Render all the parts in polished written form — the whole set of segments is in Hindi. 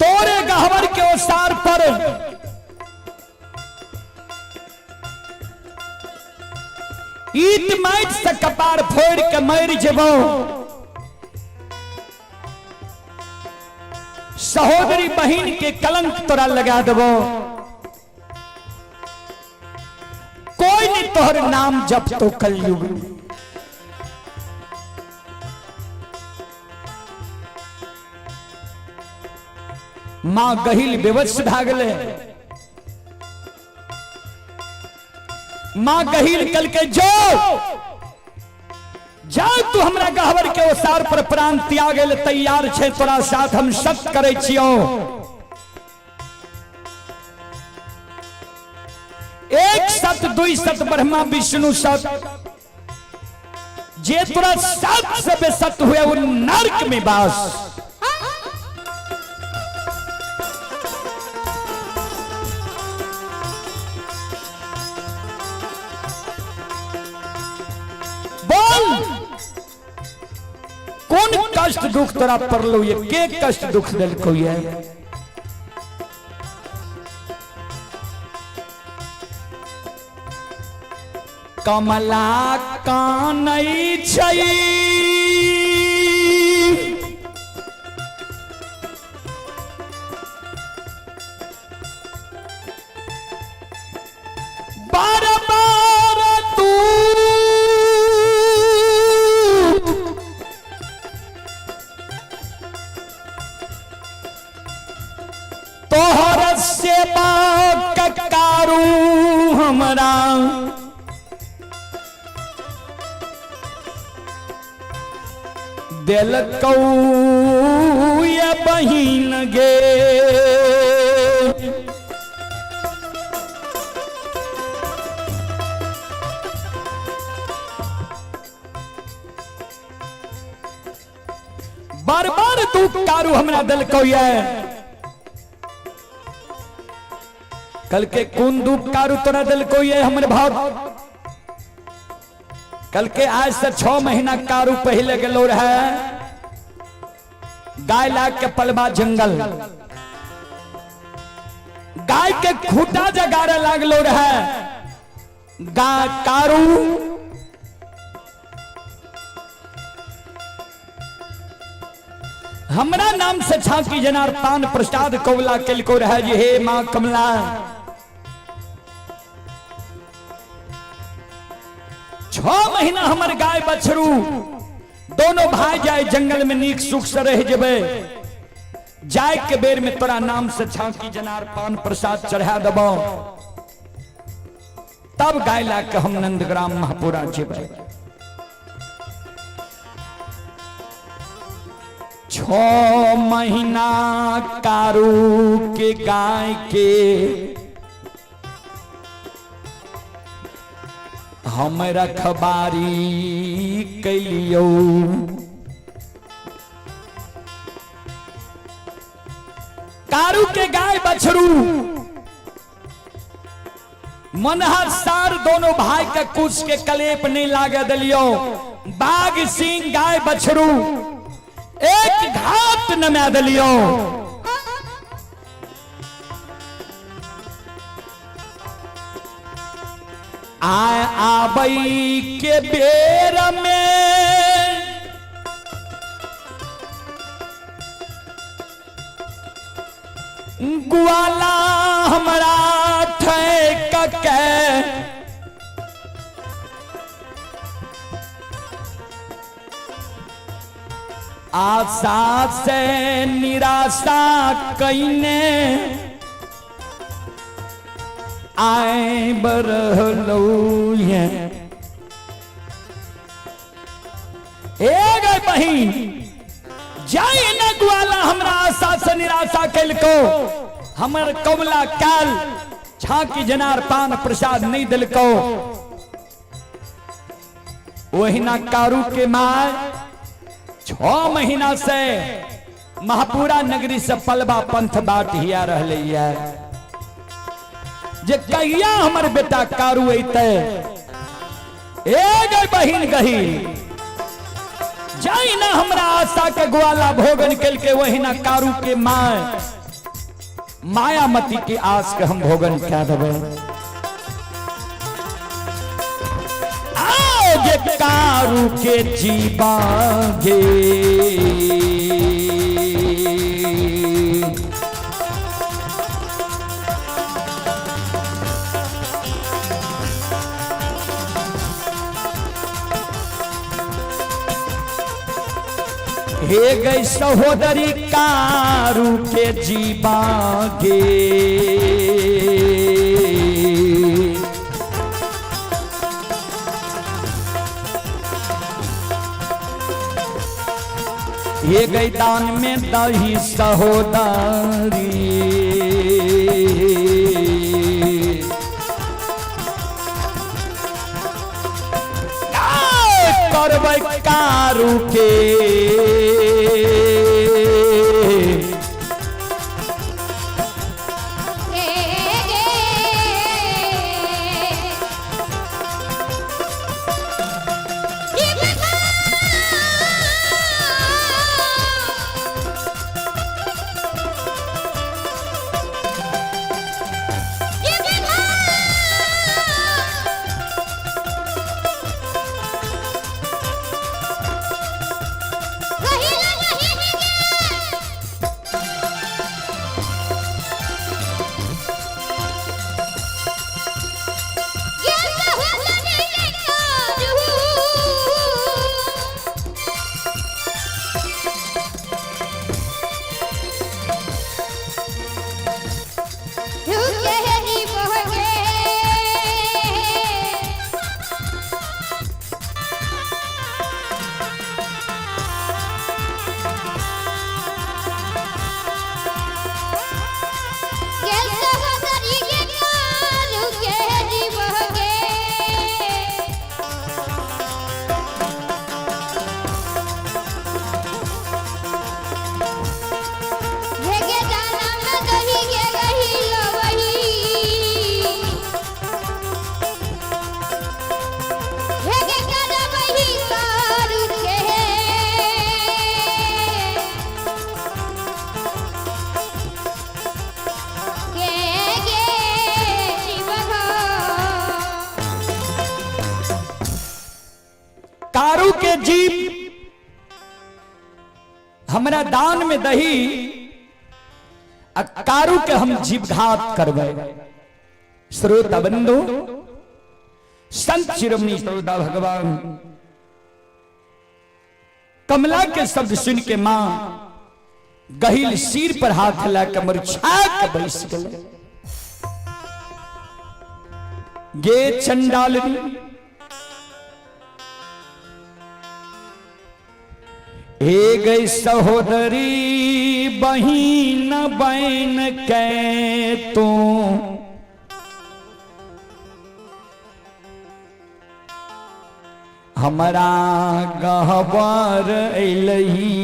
तोरे गहवर के ओसार पर ईट माइट से कपार फोड़ के मर जेबो। सहोदरी बहन के कलंक तोरा लगा देबो। कोई नहीं तोहर नाम जब तो कलयुग में। मां गहिल बेवश भागले। मां गहिल कल के जो तू हमरा गहवर के ओसार पर प्राण त्यागे ले तैयार छे, तोरा साथ हम सत्य करे छियो। एक सत दुई सत ब्रह्मा विष्णु सत, जे तोरा सत से बेसत हुए वो नरक में बास। कौन कष्ट दुख तोरा पड़लो ये, के कष्ट दुख दिलको ये। कमला कानई छई बार बार तू तोहर सेवा करू हमरा। दिल कौ ये बहिन गे बार बार तू कारू हमरा दिल कौ ये। कल के कौन दुख कारू तोरा दिल को ये हमरे भाव। कल के आज से 6 महीना कारू पहले गेलो रहे गाय लाग के पलबा जंगल। गाय के खूटा जगारे लागलो रहे गाय कारू। हमरा नाम से झांकी जनार पान प्रसाद कौला केलको रहे जी हे मां कमला। छह महीना हमर गाय बछरू दोनों भाई जाए जंगल में नीक सुख से रह जेबे। जाए के बेर में तोरा नाम से झांकी जनार पान प्रसाद चढ़ा देबो, तब गाय ला के हम नंदग्राम महापुरा जेबे। 6 महीना कारू के गाय के हम रखबारी कैलियो। कारू के गाय बछरू मनहर सार दोनों भाई के कुछ के कलेप नहीं लागे दिलियो। बाघ सिंह गाय बछरू एक घाट नमा दिलियो। आय आबई के बेर में ग्वाला हमरा ठेक के आशा से निराशा कईने आए बरहलो ये। गए बहिन जाए न ग्वाला हमरा आशा से निराशा कल को। हमर कमला काल झांकी जनार पान प्रसाद नहीं दिल को। वही ना कारू के माय 6 महीना से महापुरा नगरी से पलबा पंथ बाट हिया रहले है। जे कहिया हमर बेटा कारू अते गई बहिन गही जाई ना हमरा आशा के ग्वाला भोगन कल के। वही ना कारू के माय मायामती के आस के हम भोगन क्या देवे आओगे कारू के जीवागे हे गई सहोदरी कारू के जीवागे ये गई दान में दही सहोदरी करबै कारू के कारू के जीव हमरा दान में दही कारू के हम जीवघात करबे। श्रोता बंधु संत शिरोमणि श्रोता भगवान कमला के शब्द सुन के मां गहिल सिर पर हाथ ला के मुरझा के बैस गए। गे चंडालनी ए गई सहोदरी बहिन बहन के तू हमारा गहबर अइलही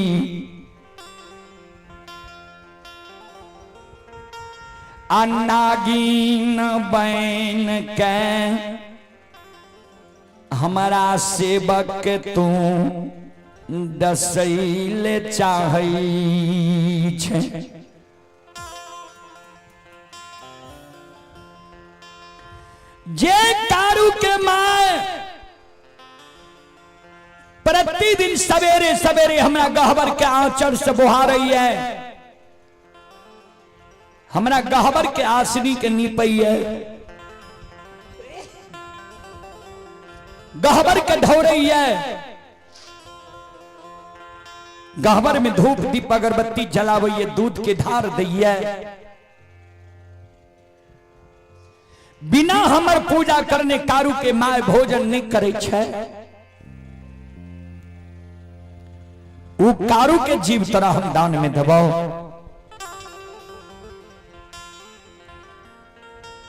नागिन बहन के हमारा सेवक तू दसैले चाहै छै। जे कारू के माय प्रतिदिन सवेरे सवेरे हमरा गहबर के आंचल से बुहा रही है, हमरा गहबर के आसनी के नीपई है, गहबर के ढौरई है, गहबर में धूप दीप अगरबत्ती जलावैये, दूध के धार दैये, बिना हमर पूजा करने कारू के माय भोजन नहीं करे छै। उ कारू के जीव तोरा हम दान में देबो।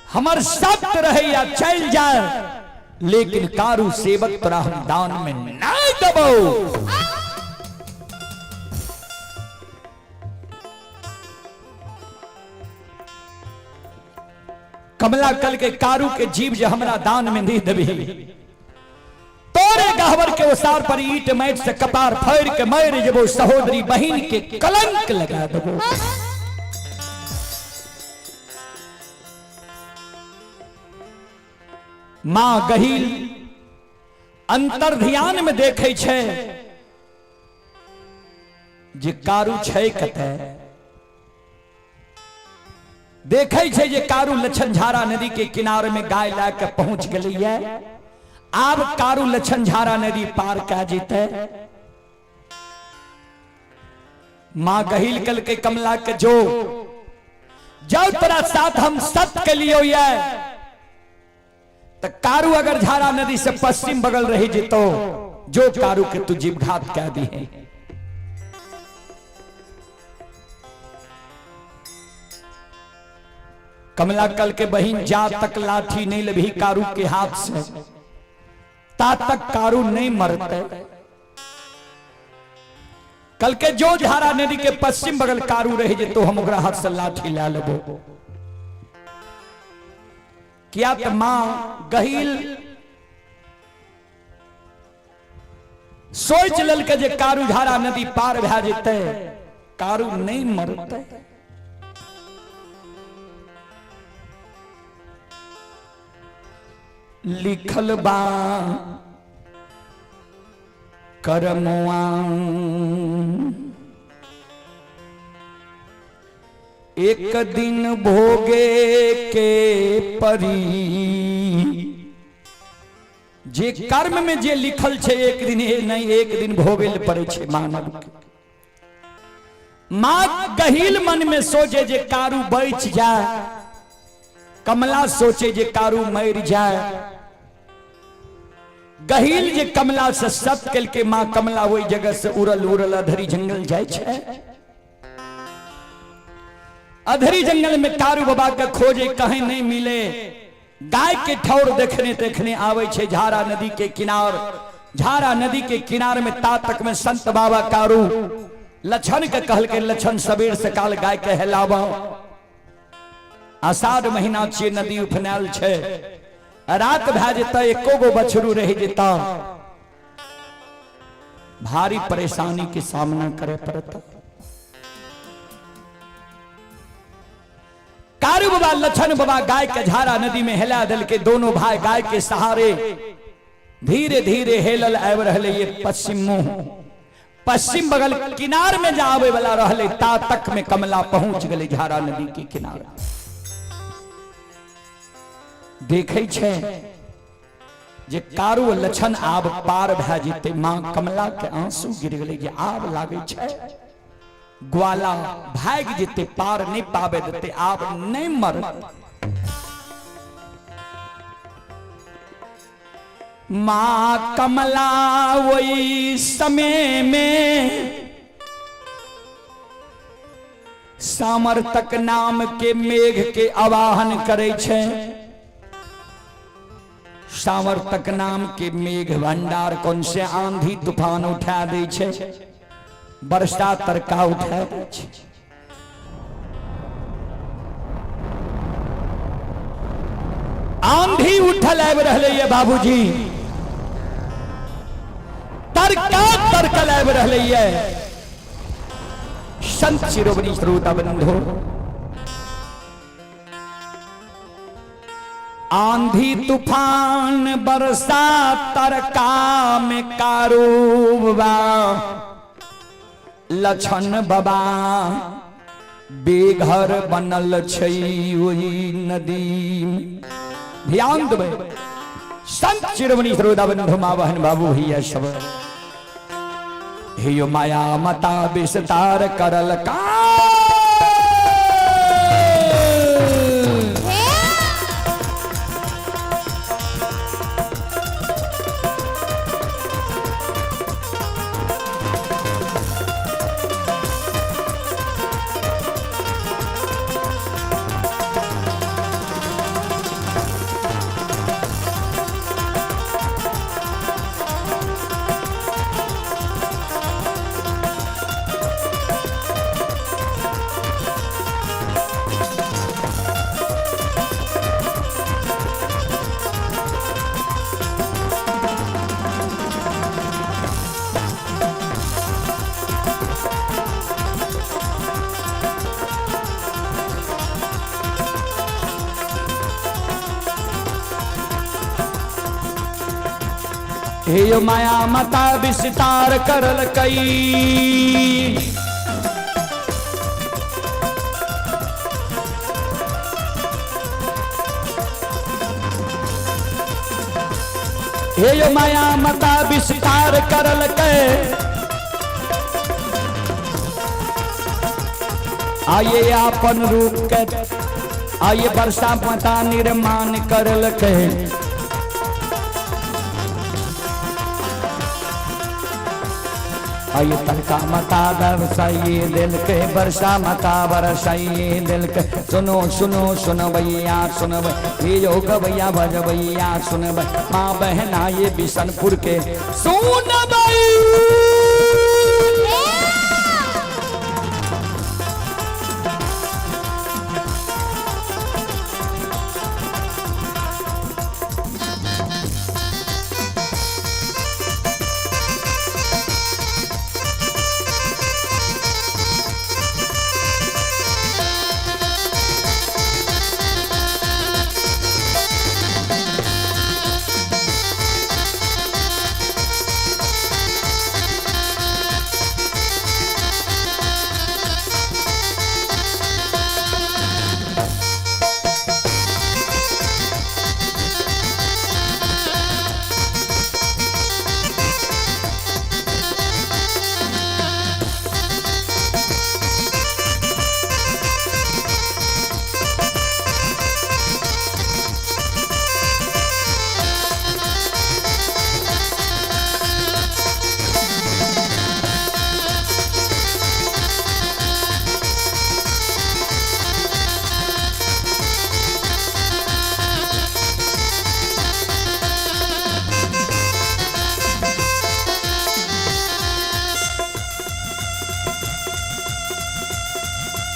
हमर शब्द रहे या चल जाए, लेकिन कारू सेवक तोरा हम दान में नहीं देबो। कमला कल के कारू के जीव जो हमरा दान में नहीं देबी, तोरे गहवर के ओसार पर ईट मैट से कपार फाड़ के मार जबो, सहोदरी बहन के कलंक लगा देबो। मां गहील अंतर ध्यान में देखे छे जे कारू छै कते, देखे छे जे कारू लछनझारा नदी के किनारे में गाय लाके पहुंच गलिए। आब कारू लछनझारा नदी पार कह जीते। मां गहील कल के कमला के जो जब तेरा साथ हम सत्य के लिए ये तो कारू अगर झारा नदी से पश्चिम बगल रही जीतो जो कारू के तू जीवघात कह दी है। कमला कल के बहिन जा तक लाठी नहीं लभी कारू के हाथ से ता तक कारू नहीं मरते। कल के जो झारा नदी के पश्चिम बगल कारू रहे जे तो हम ओकरा हाथ से लाठी ला लेबो। किया तो मां गहील सोच लेल के जे कारू झारा नदी पार भे जेते कारू नहीं मरते। लिखल बा करमुआ एक दिन भोगे के परी, जे कर्म में जे लिखल छे एक दिन नहीं एक दिन भोगे ले पड़े छे मानव के। मां गहील मन में सोचे जे कारू बच जाए, कमला सोचे जे कारू मर जाए। गहील जे कमला से सत कल के मां कमला वही जगह से उड़ल उड़ल अधरी जंगल जाए छे। अधरी जंगल में कारू बाबा के खोजे कहीं नहीं मिले। गाय के ठौर देखने देखने आवे छे झारा नदी के किनार। झारा नदी के किनारे में ता तक में संत बाबा कारू लछन के कहल के लछन सबेर से काल गाय के हेलावा। आषाढ़ महीना छे नदी उफनाल छे। रात भे जेता एको गो बछरू रह जेता भारी परेशानी के सामना करे पड़ता। कारू बाबा लछन बाबा गाय के झारा नदी में हेला दल के दोनों भाई गाय के सहारे धीरे धीरे हेलल आब रहले। ये पश्चिम मुंह पश्चिम बगल किनार में जावे वाला रहले ता तक में कमला पहुंच गले झारा नदी के किनारे। देखे छे जे कारू लछन आब पार भे जेते। मां कमला के आंसू गिर गले जे आब लागे छे ग्वाला भाग जेते पार नहीं पावे देते आब नहीं मर। मां कमला वही समय में सामर्थक नाम के मेघ के आवाहन करे छे। सामर्थक नाम के मेघ भंडार कौन से आंधी तूफान उठा दे छे, वर्षा तरका उठा दे छे। आंधी उठल आब रहले ये बाबूजी, तरका तरकल आब रहले ये। संत शिरोमणि श्रोता बंधु आंधी तूफान बरसा तरका में कारूबा लछन बाबा बेघर बनल छै ओही नदी। ध्यान देबै संत शिरोमणि श्रोता बंधु मां बहन बाबू हिया सब हे माया मता विस्तार करल का हे यो माया मता विस्तार करल कई। हे यो माया मता विस्तार करल के। आइए आपन रूप के आइए वर्षा मता निर्माण करल के। आइए तनका मता बरसाइए दिल के वर्षा मता बरसाइए दिल के। सुनो सुनो सुनो भैया सुनो यो गवैया भजवैया सुन माँ बहन आइए बिशनपुर के सुन भाई।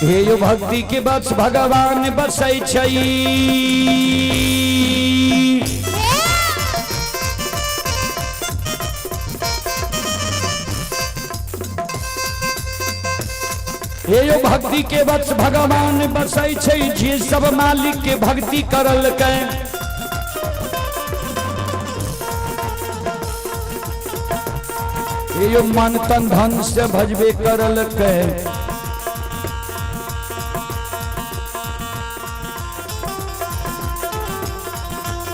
हे यो भक्ति के बस भगवान बसै छई। हे यो भक्ति के बस भगवान बसै छई। जे सब मालिक के भक्ति करल के। हे यो मन तन धन से भजबे करल के।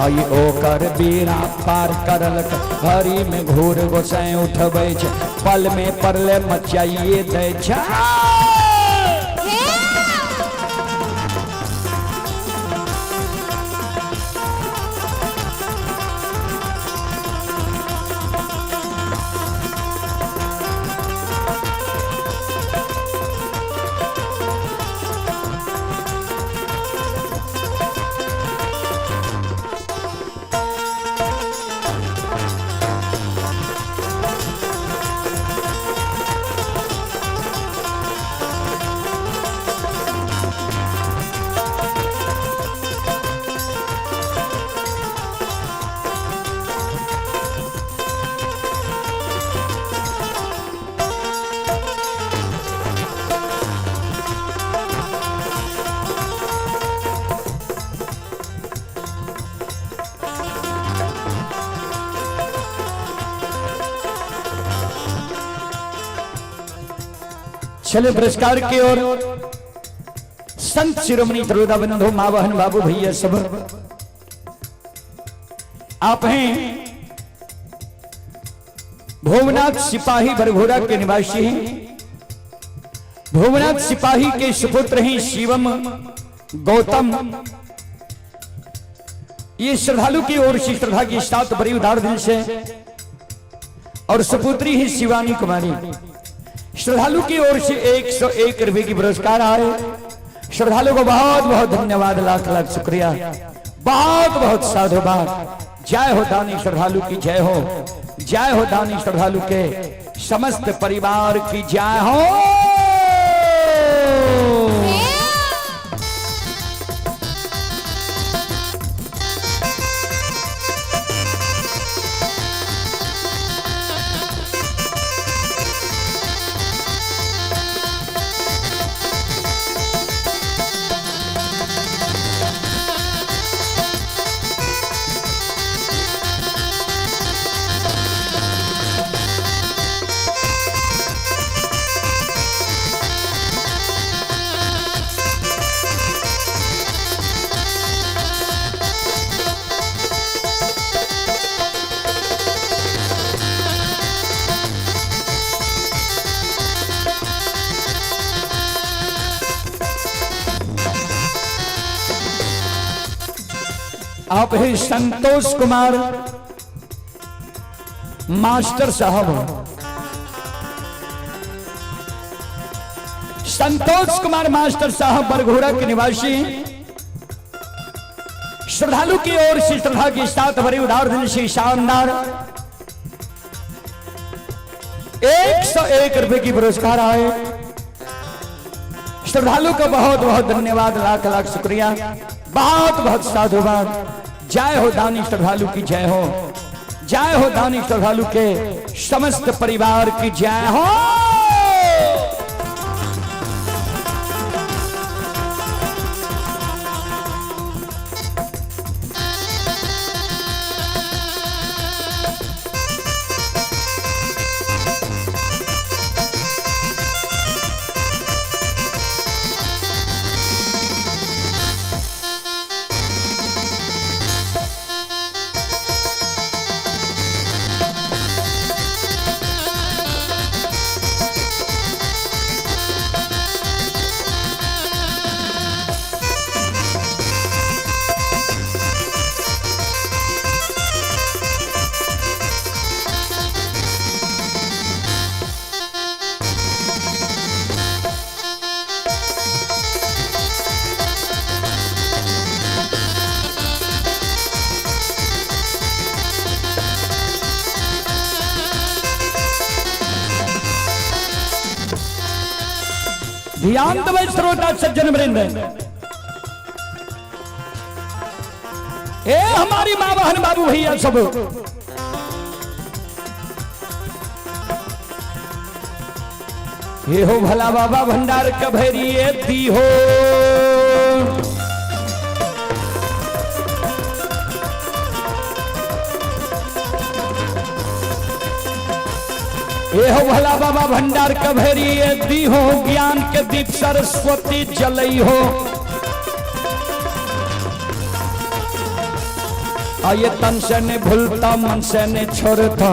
आइए ओकर बीड़ा पार करल घड़ी में घूर गोसाई उठबै छै। पल में परले मचाइए दै छै। चले पुरस्कार की ओर संत शिरोमणि तरोदा बंधु माँ बहन बाबू भैया सब आप हैं भोमनाथ सिपाही बरघोड़ा के निवासी हैं। भोमनाथ सिपाही के सुपुत्र हैं शिवम गौतम। ये श्रद्धालु की ओर से श्रद्धा की साथ बड़ी उदार दिल से और सुपुत्री है शिवानी कुमारी। श्रद्धालु की ओर से 101 रुपए की पुरस्कार आए। श्रद्धालु को बहुत बहुत धन्यवाद, लाख लाख शुक्रिया, बहुत बहुत साधुवाद। जय हो दानी श्रद्धालु की जय हो, जय हो दानी श्रद्धालु के समस्त परिवार की जय हो। आप ही संतोष कुमार मास्टर साहब, संतोष कुमार मास्टर साहब बरघोड़ा के निवासी, श्रद्धालु की ओर से श्रद्धा के साथ भरी उदार दिल से शानदार 101 रुपए की पुरस्कार आए। श्रद्धालु का बहुत बहुत धन्यवाद, लाख लाख शुक्रिया, बहुत बहुत साधुवाद। जय हो दानी श्रद्धालु की जय हो, जय हो दानी श्रद्धालु के समस्त परिवार की जय हो। ध्यान दो श्रोता सज्जन वृंद, ए हमारी माँ बहन बाबू भैया सब, ये हो भला बाबा भंडार कभेरी दी हो। ये हो भला बाबा भंडार कभेरी दी हो, ज्ञान के दीप सरस्वती जलई हो। आये तन से ने भूलता मन से ने छोड़ता,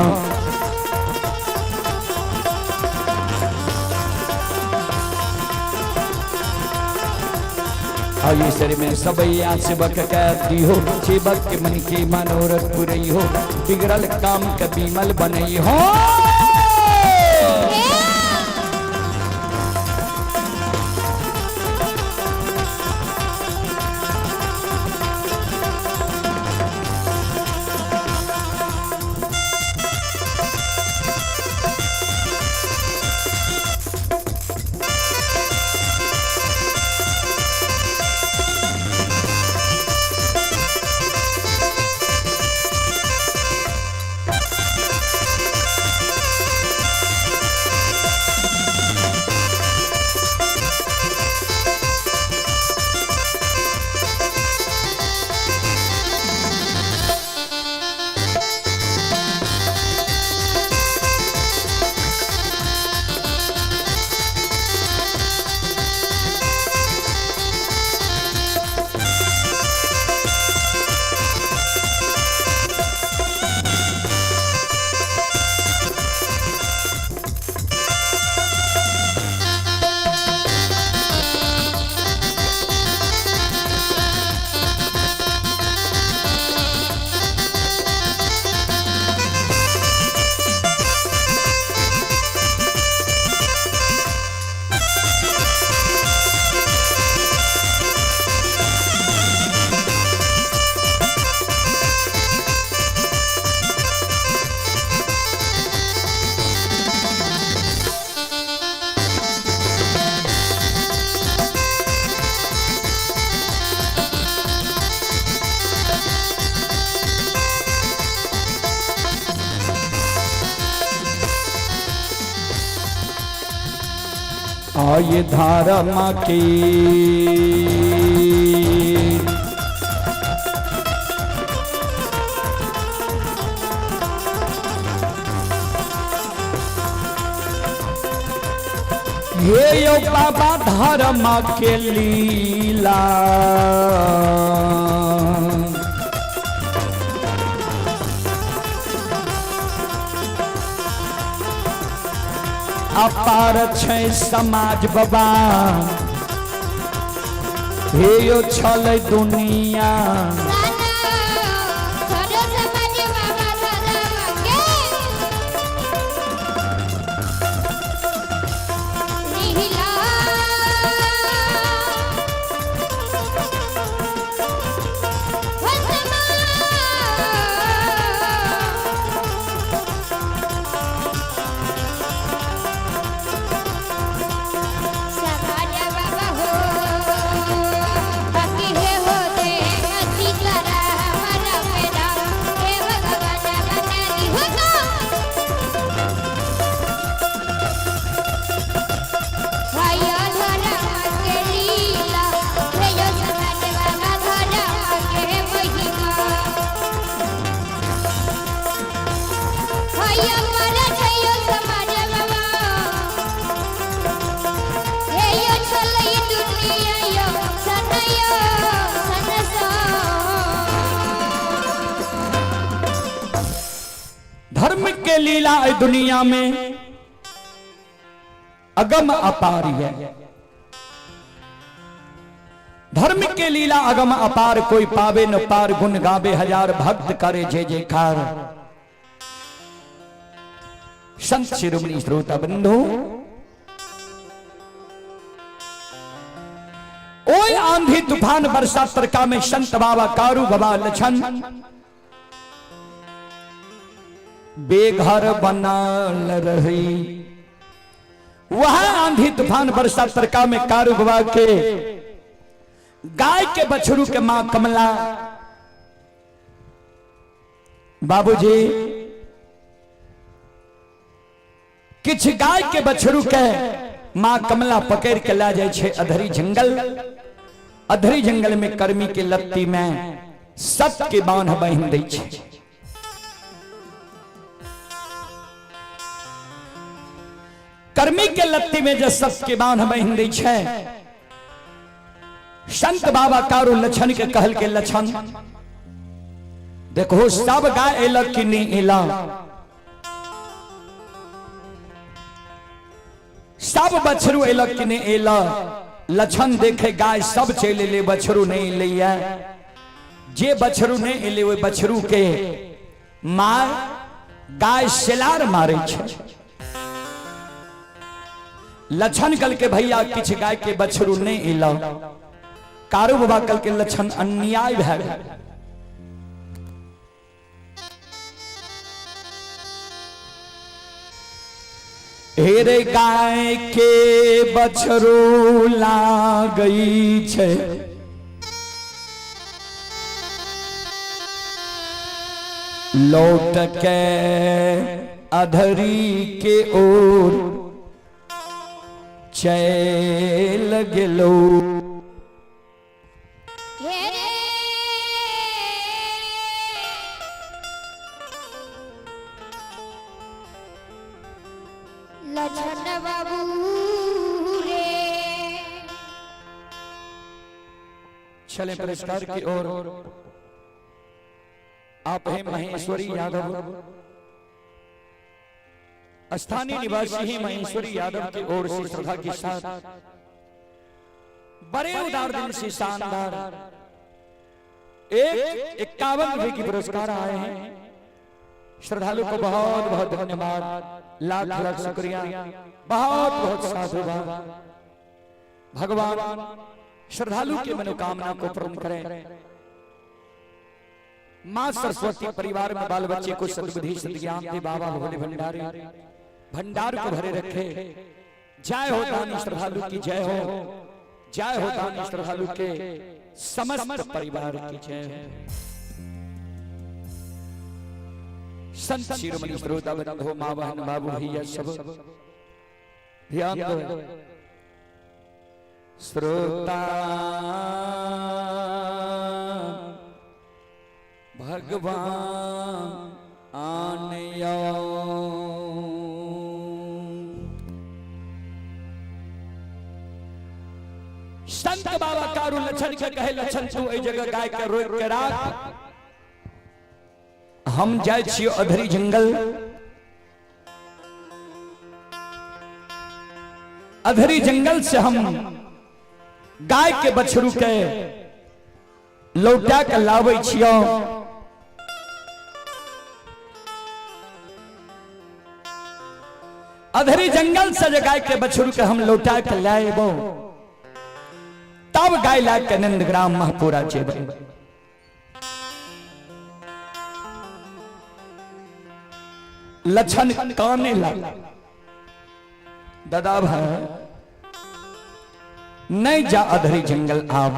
आये शरीर में सब शिवक कहती हो, शिवक के मन की मनोरथ पूरी हो, बिगड़ल काम का बीमल बनई हो। आये धारा माँ की ये यो बाबा धर्म के लीला, अपार छै समाज बाबा, हे यो छल दुनिया, धर्म के लीला दुनिया में अगम अपार है। धर्म के लीला अगम अपार, कोई पावे न पार, गुण गावे हजार, भक्त करे जय जयकार। संत शिरोमणि श्रोता बंधु, ओए आंधी तूफान वर्षा तरका में संत बाबा कारू बाबा लछन बेघर बनाल रही। वह आंधी तूफान वर्षा तरका में कारू बाबा के गाय के बछरू के मां कमला बाबूजी किछ गाय के बछरू के मां कमला पकड़ के ला जाए छे अधरी जंगल। अधरी जंगल में कर्मी के लत्ती में सत के बांध बांध दै छे। कर्मी के लत्ती में जब सत के बांध बांध दै छे, संत बाबा कारू लछन के कहल के लछन देखो सब गाय एलक कि नहीं एला, सब बछरू एलक कि नहीं एला। लछन देखे गाय सब चले ले, बछरू नहीं लिया। जे बछरू नहीं एले वो बछरू के मार गाय सिलार मारे छे। लछन कल के भैया किछ गाय के बछरू नहीं एला। कारू बाबा कल के लक्षण अन्याय भै गए। हेरे गाय के बछरू लागई छे, लौट के अधरी के ओर चल गेलो। लछन बाबू रे चले पुरस्कार की ओर। आप हैं महेश्वरी यादव, स्थानीय निवासी ही महेश्वरी यादव की ओर से श्रद्धा के साथ बड़े उदार दिल से शानदार 51 रुपए की पुरस्कार आए हैं। श्रद्धालु को बहुत बहुत धन्यवाद, लाख लाख शुक्रिया, बहुत बहुत साधुवाद। भगवान श्रद्धालु की मनोकामना को पूर्ण करें। मां सरस्वती परिवार में बाल बच्चे को सद्बुद्धि सद्ज्ञान दे। बाबा भोले भंडारी भंडार को भरे रखे। जय हो दानी श्रद्धालु की जय हो, जय हो दानी श्रद्धालु के समस्त परिवार की जय हो। संत शिरोमणि श्रोता बंधु, मां बहन बाबू भैया सब ध्यान दो। श्रोता भगवान आनया संत बाबा कारू लछन के कहे लछन तू ए जगह गाय के रोक के राख। हम जाए छियो अधरी जंगल। अधरी जंगल से हम गाय के बछरू के लौटा के लावे छियो। अधरी जंगल से गाय के बछरू के हम लौटा के लाएबो, तब गाय ला के नंदग्राम महपुरा जेबे। लछन काने लगा, दादा भाई नहीं जा अधरी जंगल आप।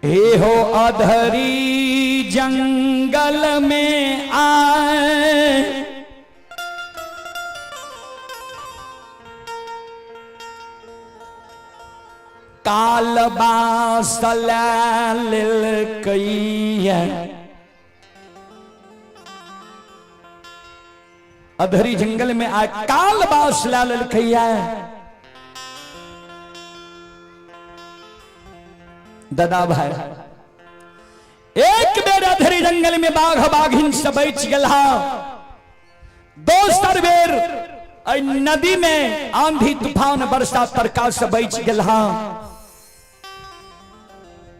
हे हो अधरी जंगल में आए, कालबा सलाल कई। अधरी जंगल में आए कालबास लाल लखैया। दादा भाई एक बेर अधरी जंगल में बाघ बाघिन सब बैठ गला, दोसर बेर नदी में आंधी तूफान वर्षा तरका से बैठ गला।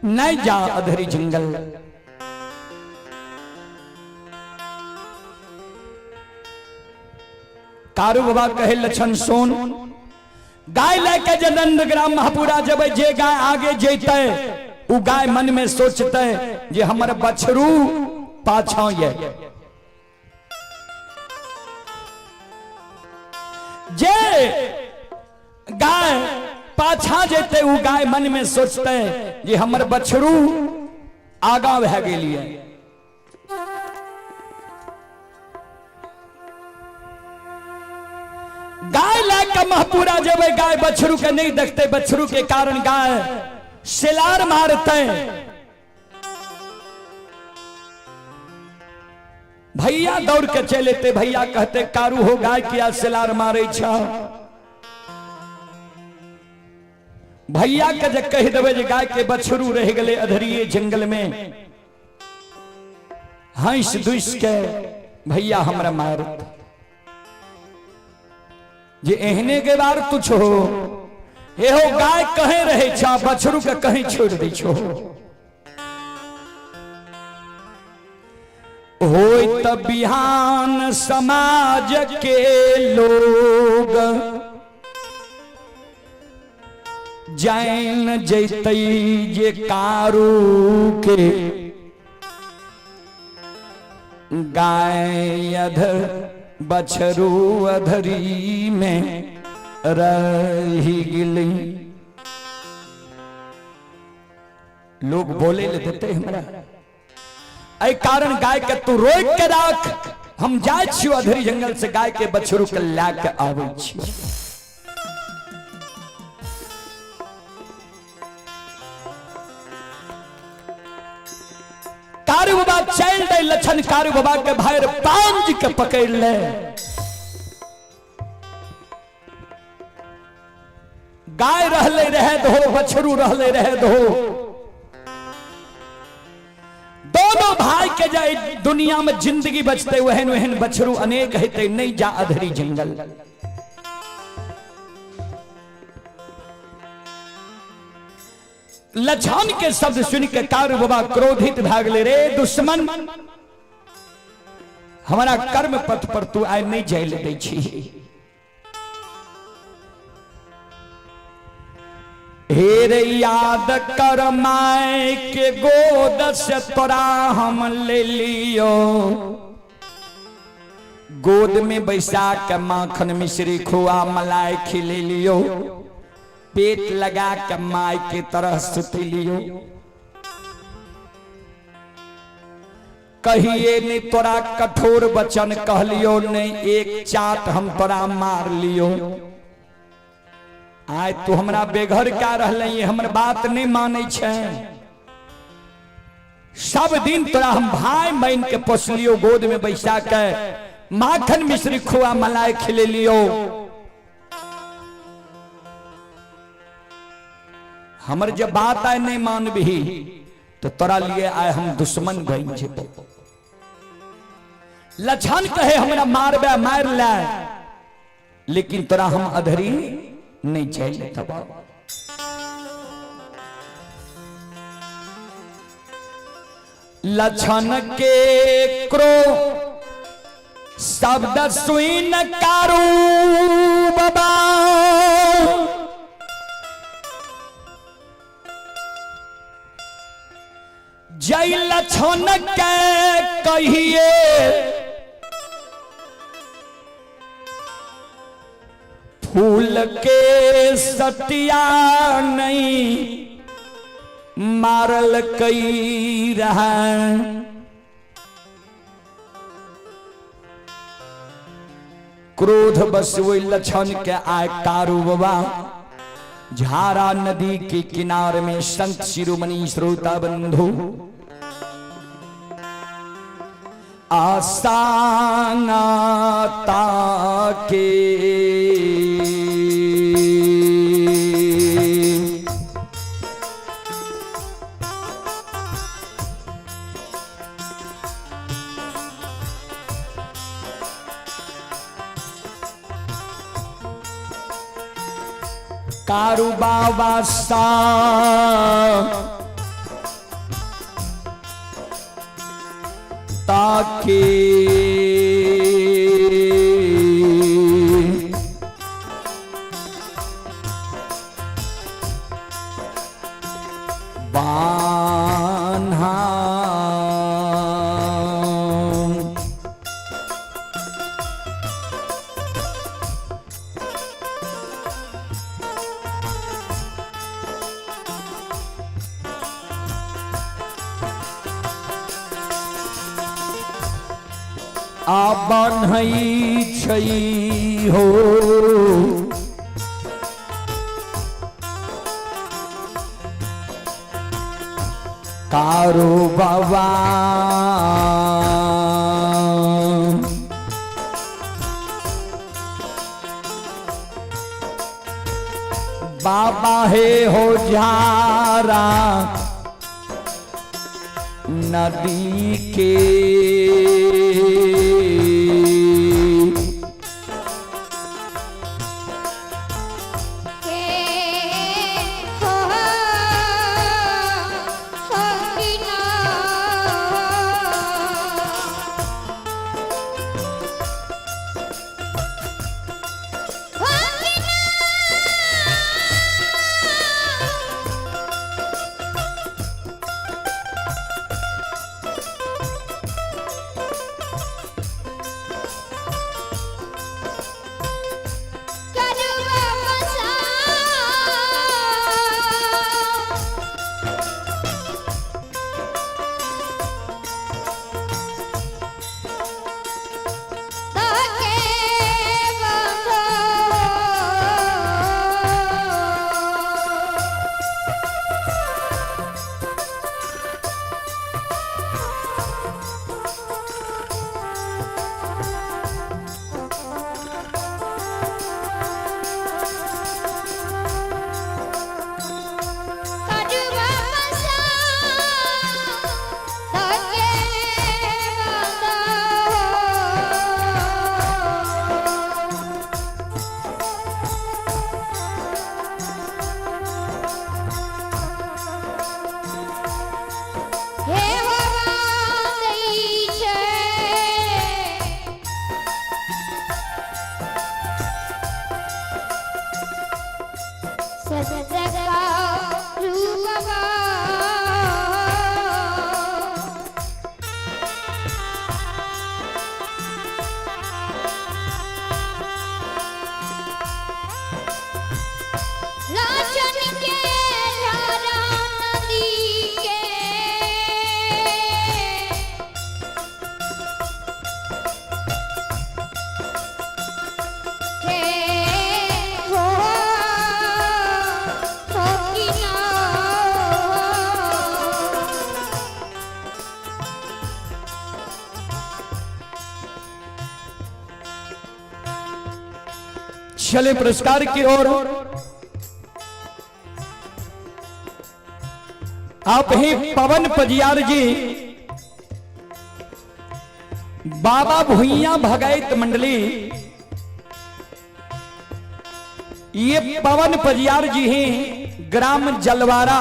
नहीं जा अधरी जंगल। कारू बाबा कहे लक्षण सोन, गाय लेके जनंद ग्राम महापुरा जब जे गाय आगे जेते उ गाय मन में सोचते जे हमर बछरू पाछा ये, जे गाय पाछा जेते उ गाय मन में सोचते जे हमर बछरू आगा भे गेलिए। गाय लेकर महपुरा जब गाय बछरू के नहीं देखते, बछरू के कारण गाय सिलार मारते। भैया दौड़ के चलेते, भैया कहते कारू हो गाय किया सिलार मारे छा। भैया के जब कह देवे जे गाय के बछरू रह गए अधरिए जंगल में, हंस दुस के भैया हमरा मारत जे एहने के बार तू छो, हे हो गाय कहे रहे छा, बछरू के कहीं छोड़ दी छो। होय त बिहान समाज के लोग जान जैतई जे कारू के गाय अधर बछरू अधरी में रही गिली। लोग बोले ले देते हमरा ऐ कारण गाय के तू रोक के राख, हम जाय छियो अधरी जंगल से गाय के बछरू के ला के आबै छी। कारू बाबा चल दे लक्षण, कारू बाबा के भाई पांज के पकड़ ले। गाय रहले रहे दो, बछरू रहले रहे दो, दोनों भाई के जाए दुनिया में जिंदगी बचते वहन वहन बछरू अनेक हेते। नहीं जा अधरी जंगल। लछन के शब्द सुन के कारू बाबा क्रोधित भाग ले, रे दुश्मन हमारा कर्म पथ पर तू आय नहीं जाय ले दै छी। हे रे याद कर माय के गोद से तोरा हम ले लियो, गोद में बैसा के माखन मिश्री खोआ मलाई खिले लियो, पेट लगा के माय के तरह सुती लियो। कहिए नहीं तोरा कठोर वचन कहलियो, नहीं एक चाट हम तोरा मार लियो। आय तू हमरा बेघर क्या रहले, हमर बात नहीं माने छे। सब दिन तोरा हम भाई बहन के पोसलियो, गोद में बैसा के माखन मिश्री खोआ मलाई खिले लियो। हमर जब बात आए नहीं मानबही तो तोरा लिए आए हम दुश्मन बन जेबो। लछन कहे हमरा मारबे मार ले, लेकिन तोरा हम अधरी नहीं चल तब। लछन के क्रो शब्द सुन कारू बाबा, जय लछन के कहिए फूल के सतिया नहीं मारल कई रहा। क्रोध बस वो लछन के आय कारू बाबा झारा नदी के किनारे में संत शिरोमणि श्रोता बंधु आसाना ताके कारू बाबा सा ताके बान्हा बन्हई छई हो कारो बाबा बाबा हे हो जारा नदी के चले पुरस्कार की ओर। आप ही पवन पजियार जी बाबा भुइया भगैत मंडली, ये पवन पजियार जी हैं ग्राम जलवारा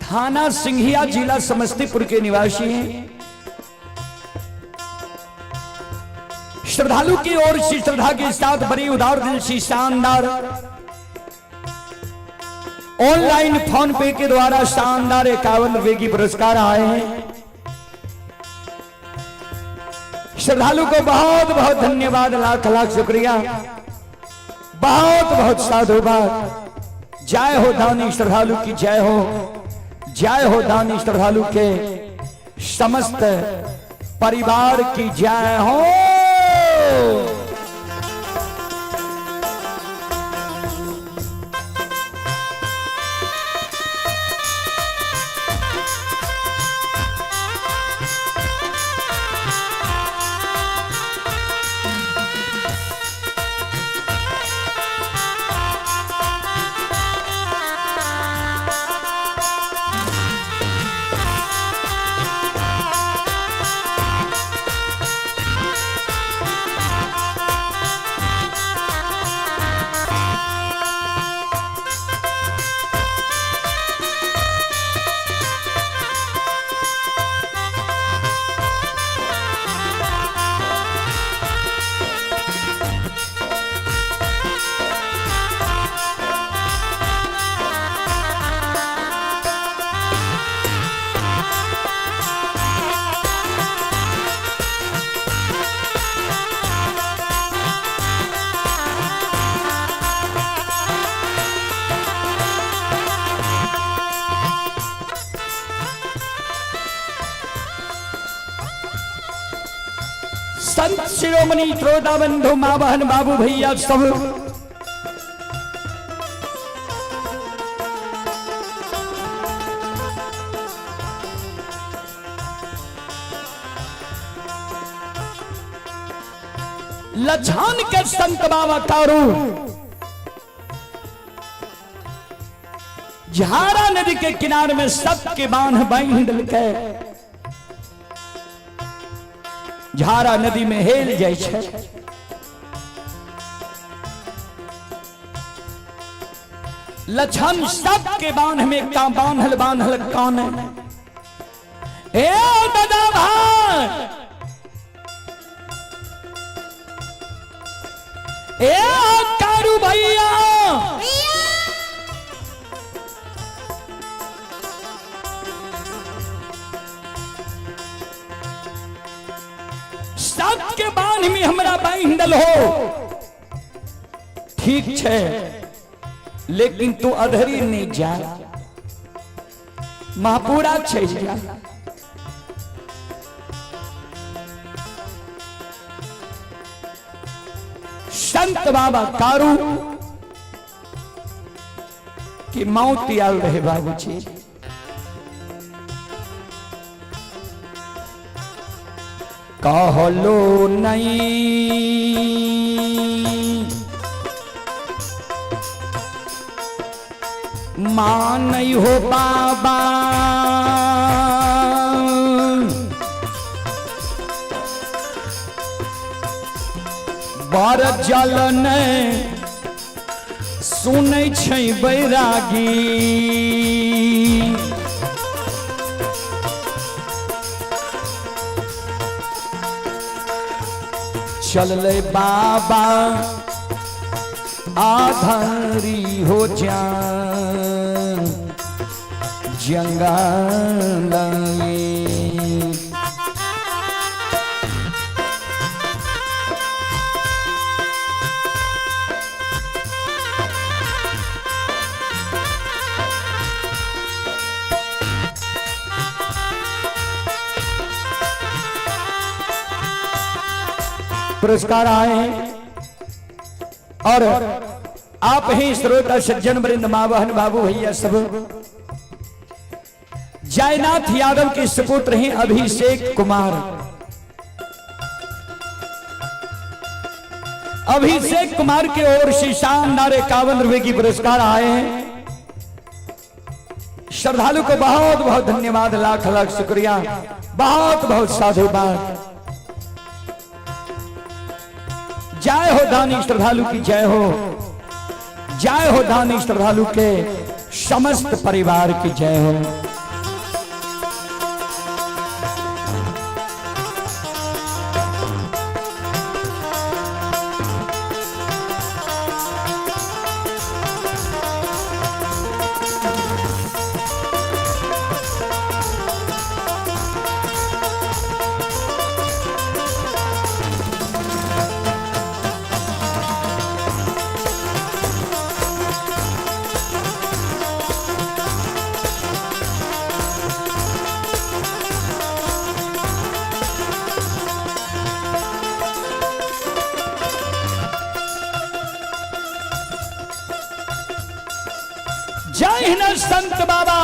थाना सिंघिया जिला समस्तीपुर के निवासी हैं। श्रद्धालु की ओर से श्रद्धा के साथ बड़ी उदार दिल से शानदार ऑनलाइन फोन पे के द्वारा शानदार 51 रुपए की पुरस्कार आए हैं। श्रद्धालु को बहुत बहुत धन्यवाद, लाख लाख शुक्रिया, बहुत बहुत साधुवाद। जय हो दानी श्रद्धालु की जय हो, जय हो दानी श्रद्धालु के समस्त परिवार की जय हो। संत शिरोमणि श्रोता बंधु माँ बहन बाबू भैया सब लछान के संत बाबा कारू झारा नदी के किनारे में सबके बांध बांध के झारा नदी में हेल जाय छे। लछन सबके बांध में का बांधल बांधल कान ए दादा भाई ए कारू भैया सबके बांध में हमरा बांधल हो ठीक छे लेकिन तू अधरी नहीं जा महापुरा छे जा संत बाबा कारू की मौत आल रहे बाबूजी। कहलो नहीं मान नहीं हो बाबा बर जलन सुनै छै बैरागी चलले बाबा आधारी हो जान जंगल पुरस्कार आए और आप ही श्रोता सज्जन वृंद मां बहन बाबू भैया सब जयनाथ यादव के सुपुत्र हैं अभिषेक कुमार। अभिषेक कुमार की ओर से शानदार 51 रुपए की पुरस्कार आए हैं। श्रद्धालु को बहुत बहुत धन्यवाद, लाख लाख शुक्रिया, बहुत बहुत साधुवाद। जय हो दानी श्रद्धालु की जय हो, जय हो दानी श्रद्धालु के समस्त परिवार की जय हो। जय हिंद संत बाबा।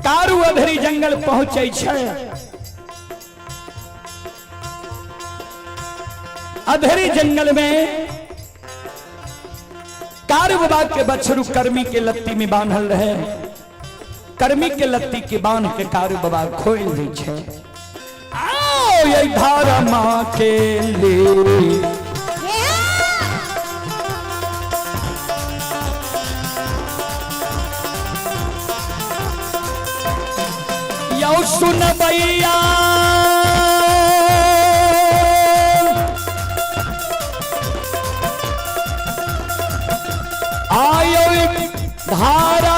कारू अधरी जंगल पहुंचे छे। अधरी जंगल में कारू बाबा के बछरू कर्मी के लत्ती में बांधल रहे। कर्मी के लत्ती के बांध के कारू बाबा खोल दी छे। आओ ये धारा माँ के लिए सुन भैया आयो धारा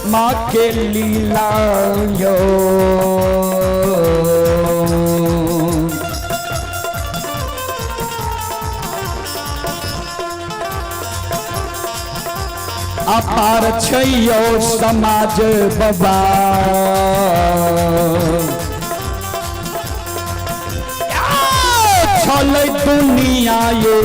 माँ के लीला यो अपार छैयो समाज बाबा छल दुनिया ये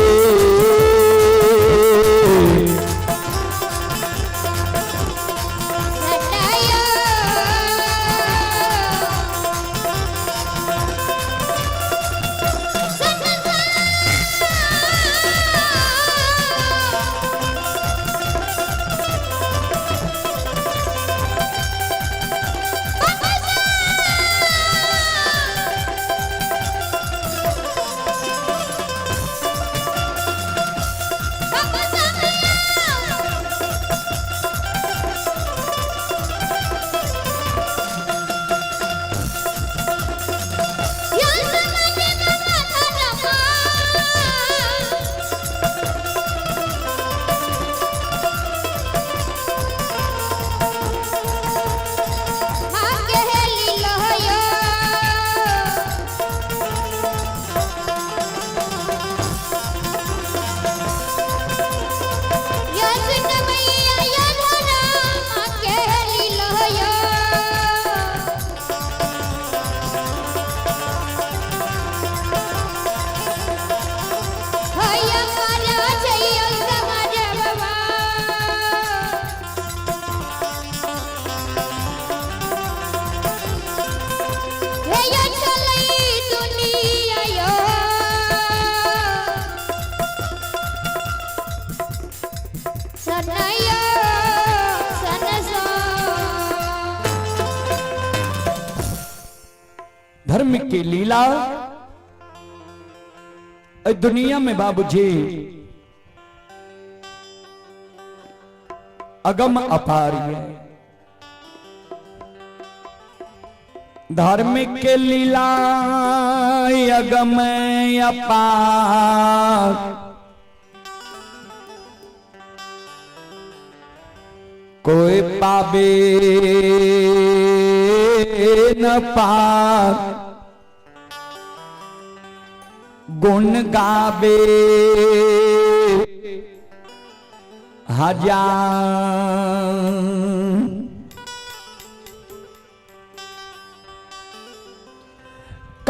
धर्म की लीला दुनिया में बाबूजी अगम अपार है। धार्मिक के लीला अगम अपार कोई पावे न पार गुण गावे हजार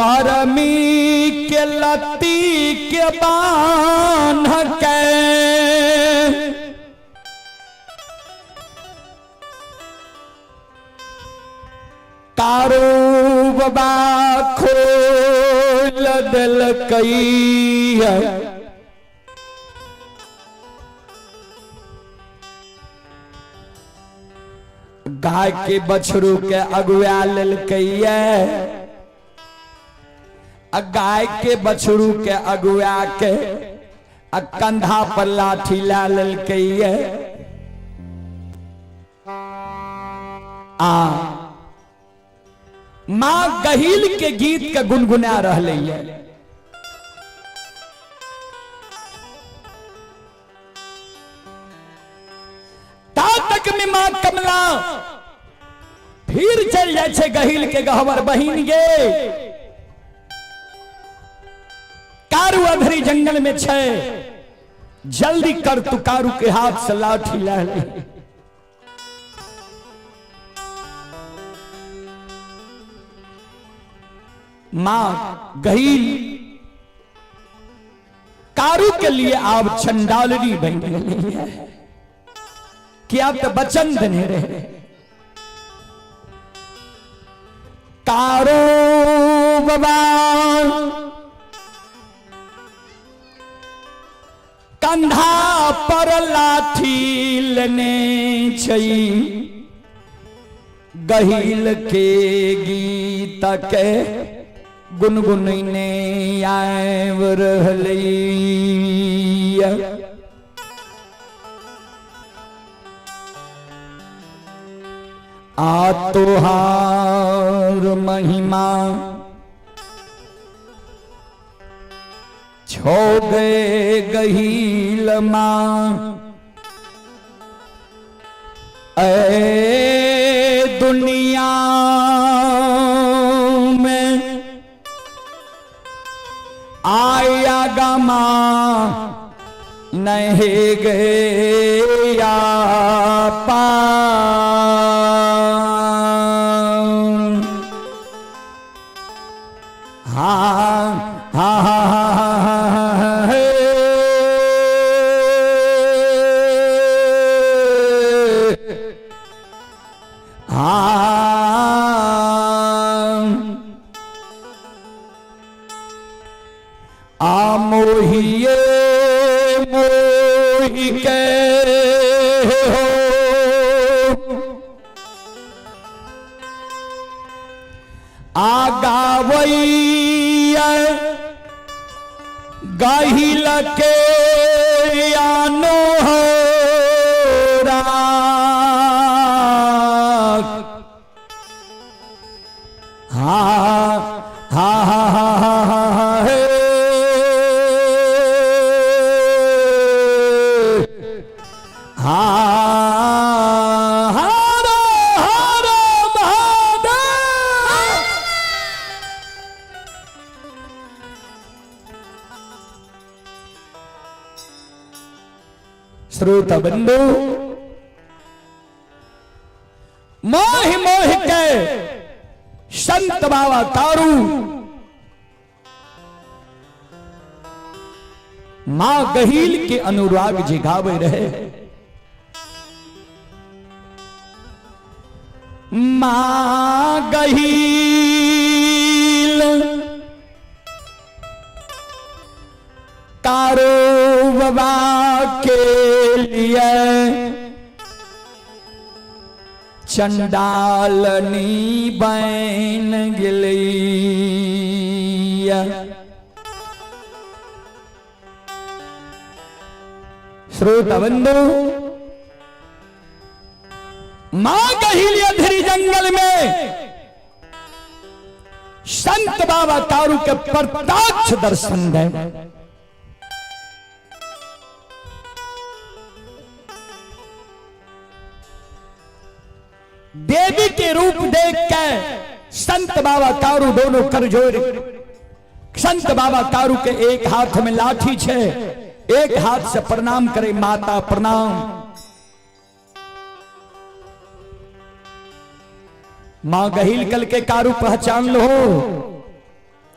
करमी के लती के बांध के कारो बाबा खोल दिल कई गाय के बछरू के अगुआ लेल गाय के बछरू के अगुआ के कंधा पर लाठी ला लेल मां गहील के गीत के गुनगुना रहे है। तक में मां कमला फिर चल जाए गहील के गहवर बहिन गे कारू अधरी जंगल में छे जल्दी कर तू कारू के हाथ से लाठी ला ले। मां गहील कारू के लिए आप चंडालनी बन गई है कि आप तो वचन देने रहे कारू बाबा कंधा पर लाठी लेने छई गहील के गीत के गुनगुनने आव रहली आ तोहार महिमा छो गए गहील मां ए दुनिया में आया गमा नहीं गया पान। हाँ हाँ हाँ हाँ मोहिए मोहि के हो आगावैया गाहिल के आनो हो हाँ हाँ हाँ हाँ हाँ हे हाँ हर हर महादेव। श्रोत बंधु मोह मोह के संत बाबा तारू मां गहील के अनुराग जिगावे रहे। मां गहील तारो बाबा के लिए चंडालनी बन गई। श्रोता बंधु मां गहील अंधेरी जंगल में संत बाबा तारू के प्रत्यक्ष दर्शन गए। देवी के रूप देख के संत बाबा तारू दोनों कर जोड़। संत बाबा तारू के एक हाथ में लाठी छे, एक हाथ से प्रणाम करे, माता प्रणाम। मां गहील कल के कारू पहचान लो,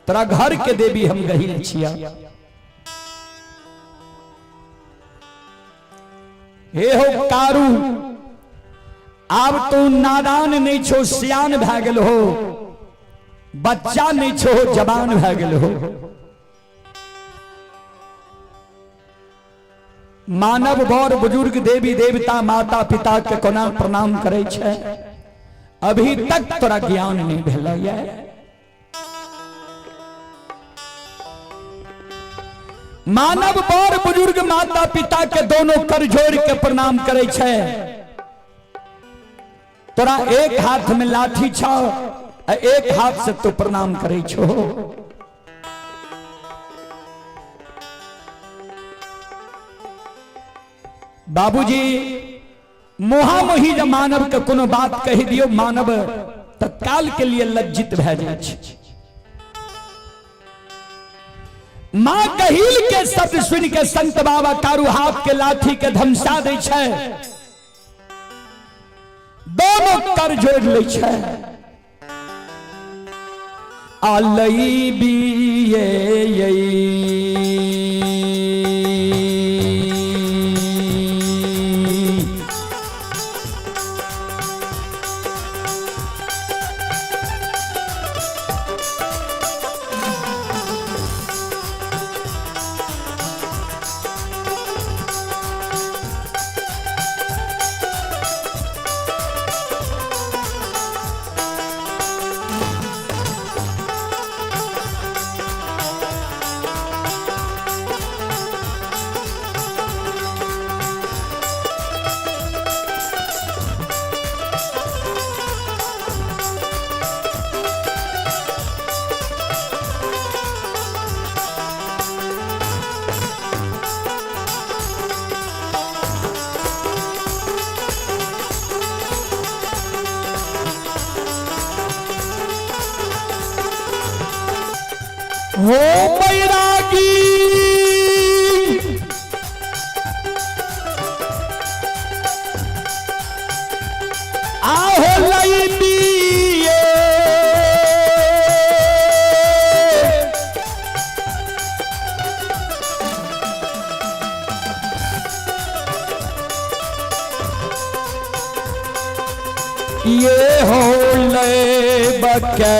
तोरा घर के देवी हम गहील छिया। हे हो कारू, अब तू नादान नहीं छो, सियान भै गेल हो, बच्चा नहीं छो, जवान भै गेल हो। मानव बर बुजुर्ग देवी देवता माता पिता के कोना प्रणाम करे छे, अभी तक तोरा ज्ञान नहीं भेलैया। मानव बर बुजुर्ग माता पिता के दोनों कर जोड़ के प्रणाम करे छे, तोरा एक हाथ में लाठी छो, एक हाथ से तो प्रणाम करे छो। बाबूजी मोहामोही जब मानव के कोनो बात कही दियो, मानव तत्काल के लिए लज्जित भै जाय छै। मां गहील के शब्द सुन के संत बाबा तारू हाथ के लाठी के धमसा दै छै, दोनों कर जोड़ ले छै। आलई बिये हो बैरागी ये हो ले बकै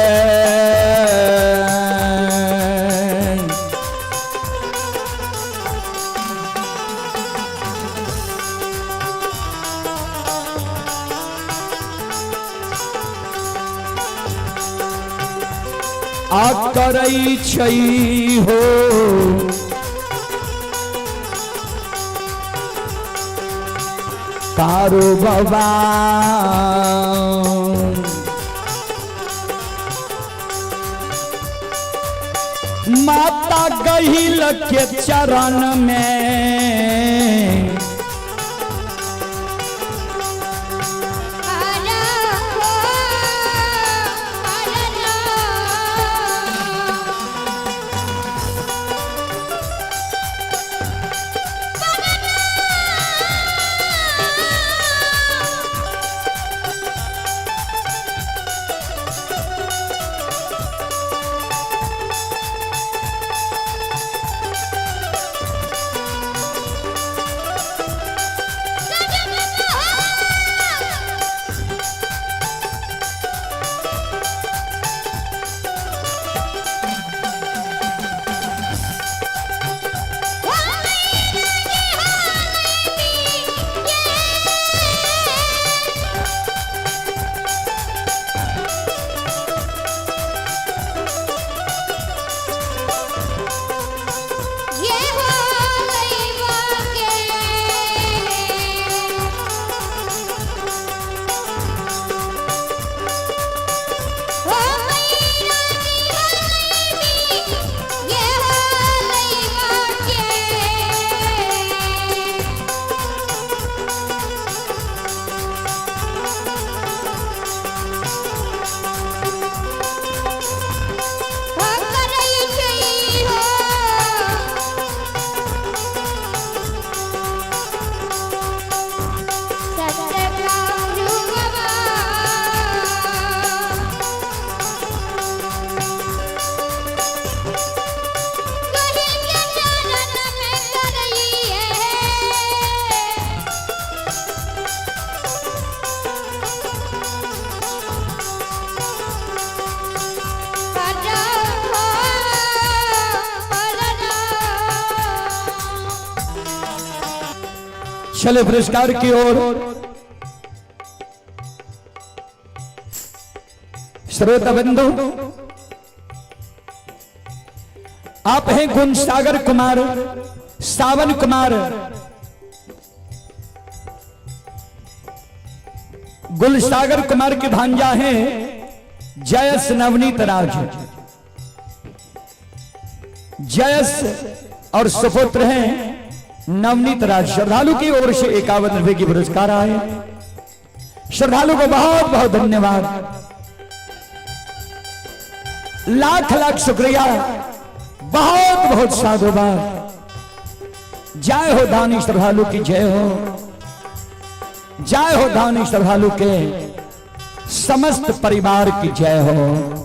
आ करई छई हो तारो बाबा माता गहिल के चरण में चले पुरस्कार की ओर। श्रोता बंधु, आप हैं गुणसागर कुमार, सावन कुमार, गुलसागर कुमार के भांजा हैं जयस नवनीत राज। जयस और सुपुत्र हैं नवनीत राज। श्रद्धालु की ओर से 51 रुपए की पुरस्कार आए। श्रद्धालु को बहुत बहुत धन्यवाद, लाख लाख शुक्रिया, बहुत बहुत साधुवाद। जय हो दानी श्रद्धालु की जय हो, जय हो दानी श्रद्धालु के समस्त परिवार की जय हो।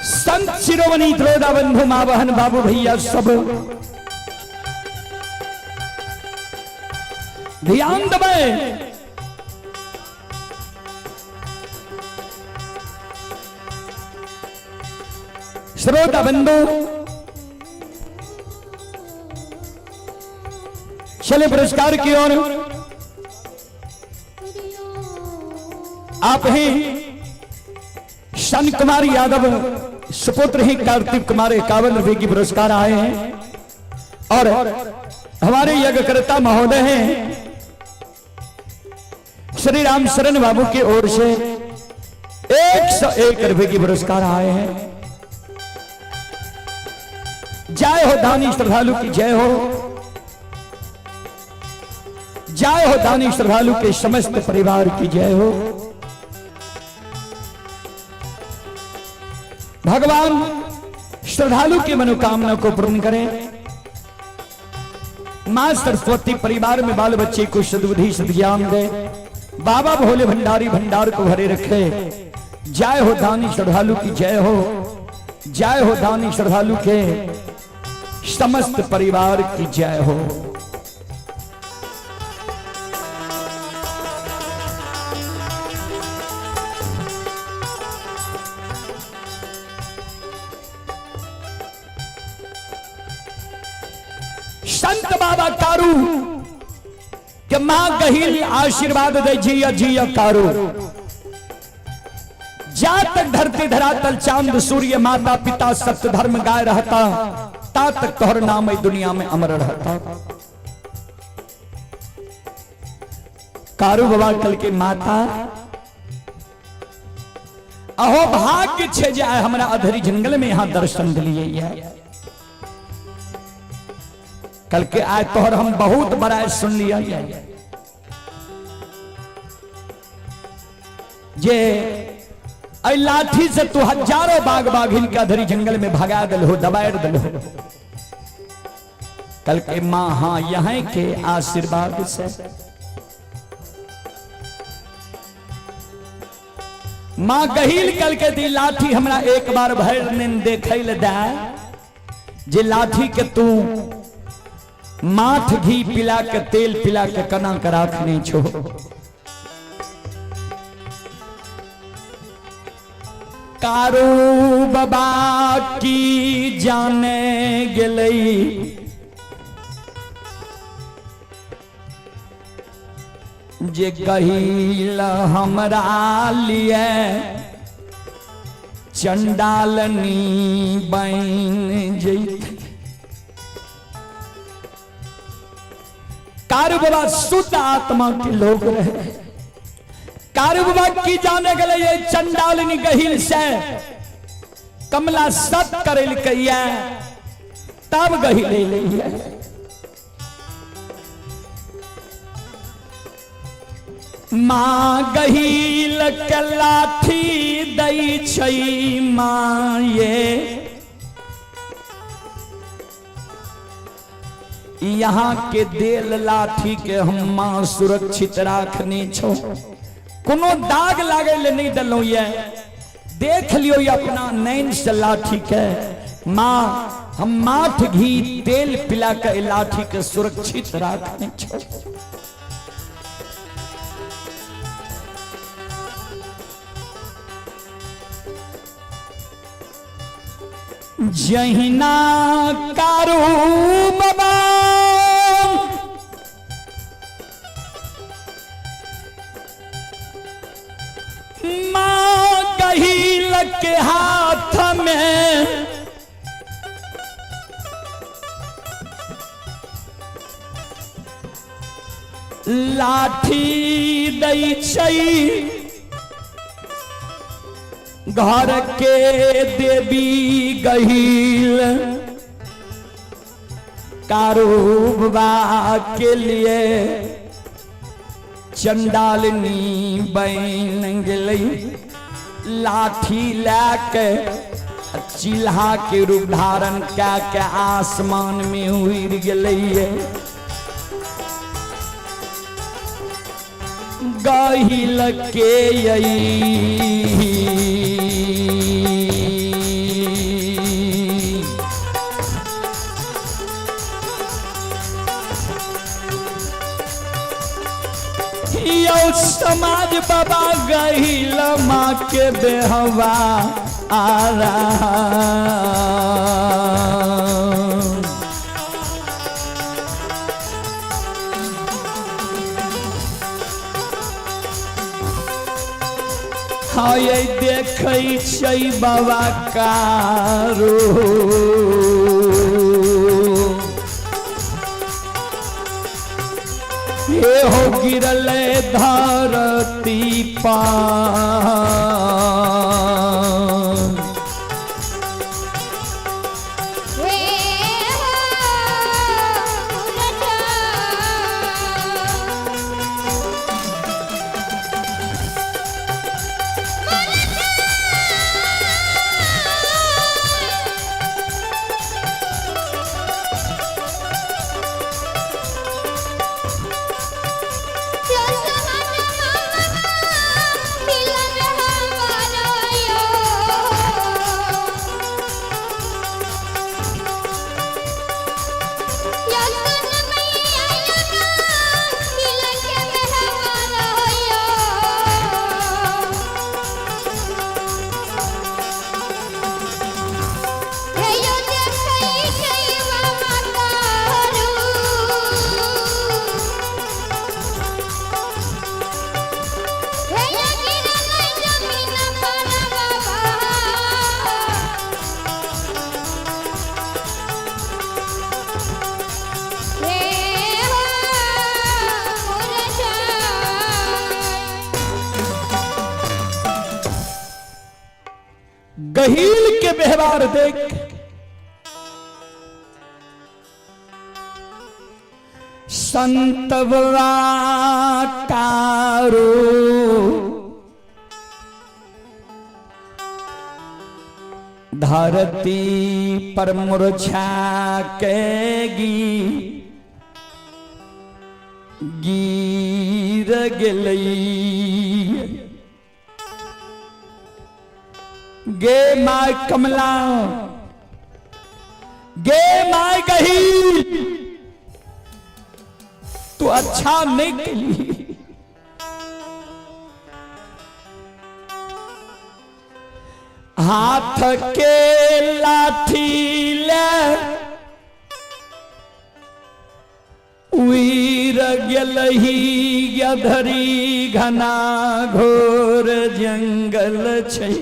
संत शिरोमणि त्रोदा बंधु मां बहन बाबू भैया सब ध्यान दबाए। श्रोता बंधु, चले पुरस्कार की ओर। आप ही शन कुमार यादव सुपुत्र ही कार्तिक कुमार 51 रुपए की पुरस्कार आए हैं और हमारे यज्ञकर्ता महोदय हैं श्री राम शरण बाबू की ओर से 101 रुपए की पुरस्कार आए हैं। जय हो दानी श्रद्धालु की जय हो, जय हो दानी श्रद्धालु के समस्त परिवार की जय हो। भगवान श्रद्धालु की मनोकामना को पूर्ण करें। मां सरस्वती परिवार में बाल बच्चे को सद्बुद्धि सद्ज्ञान दे। बाबा भोले भंडारी भंडार को भरे रखे। जय हो दानी श्रद्धालु की जय हो, जय हो दानी श्रद्धालु के समस्त परिवार की जय हो। संत बाबा कारू के मां गहिल आशीर्वाद दे जिया जिया कारू। जा तक धरती धरातल चांद सूर्य माता पिता सत्य धर्म गाय रहता, ता तक तोहर नाम इस दुनिया में अमर रहता। कारू बाबा कल के माता अहो भाग्य छे जाए हमरा अधरी जंगल में यहां दर्शन दिलिए। कल के आज तोहर हम बहुत बड़ा सुन लिया जे आई लाठी से तू हजारों बाघ बाघिन के अधरी जंगल में भगा दल हो, दबाड़ दल हो। कल के मां हां यहाँ के आशीर्वाद से मां गहील कल के दी लाठी हमरा एक बार भर दिन देखे ले दे जे लाठी के तू माथ घी पिला के तेल पिला के कना कर राखने छो। कारू बाबा की जाने गेलई जे गहील हमरा लिए चंडालनी बन जैत। कारू बाबा शुद्ध आत्मा के लोग रहे। कारू बाबा की जाने गले ये चंडालिनी गहिल से कमला सत करेल कहिया तब गहिले ले। मां गहिल के लाठी दई छई मां ये यहाँ के देल लाठी के हम मां सुरक्षित राखने छो। कोनो दाग लागे ले नहीं डलो ये देख लियो ये अपना नैन से लाठी के। मां हम माथ घी तेल पिला के लाठी के सुरक्षित राखने छो। जहिना कारू बाबा मां गहील के हाथ में लाठी दई छई। घर के देवी गहील कारूबा के लिए चंडालिनी बन गई। लाठी लाके चिल्हा के रूप धारण के आसमान में उड़ गई। गहील के यही समाज बाबा गहील माँ के बेहवा आराम। हाँ ये देखै छै बाबा कारो ये हो गिरल धरती पार। हे गहील के व्यवहार देख संतवा कारो धरती पर मुरझा के गिर गेलई। गे माय कमला गे माय गहील तू अच्छा नहीं कली। हाथ के लाठी ले उड़ गेलही गधरी घना घोर जंगल छै।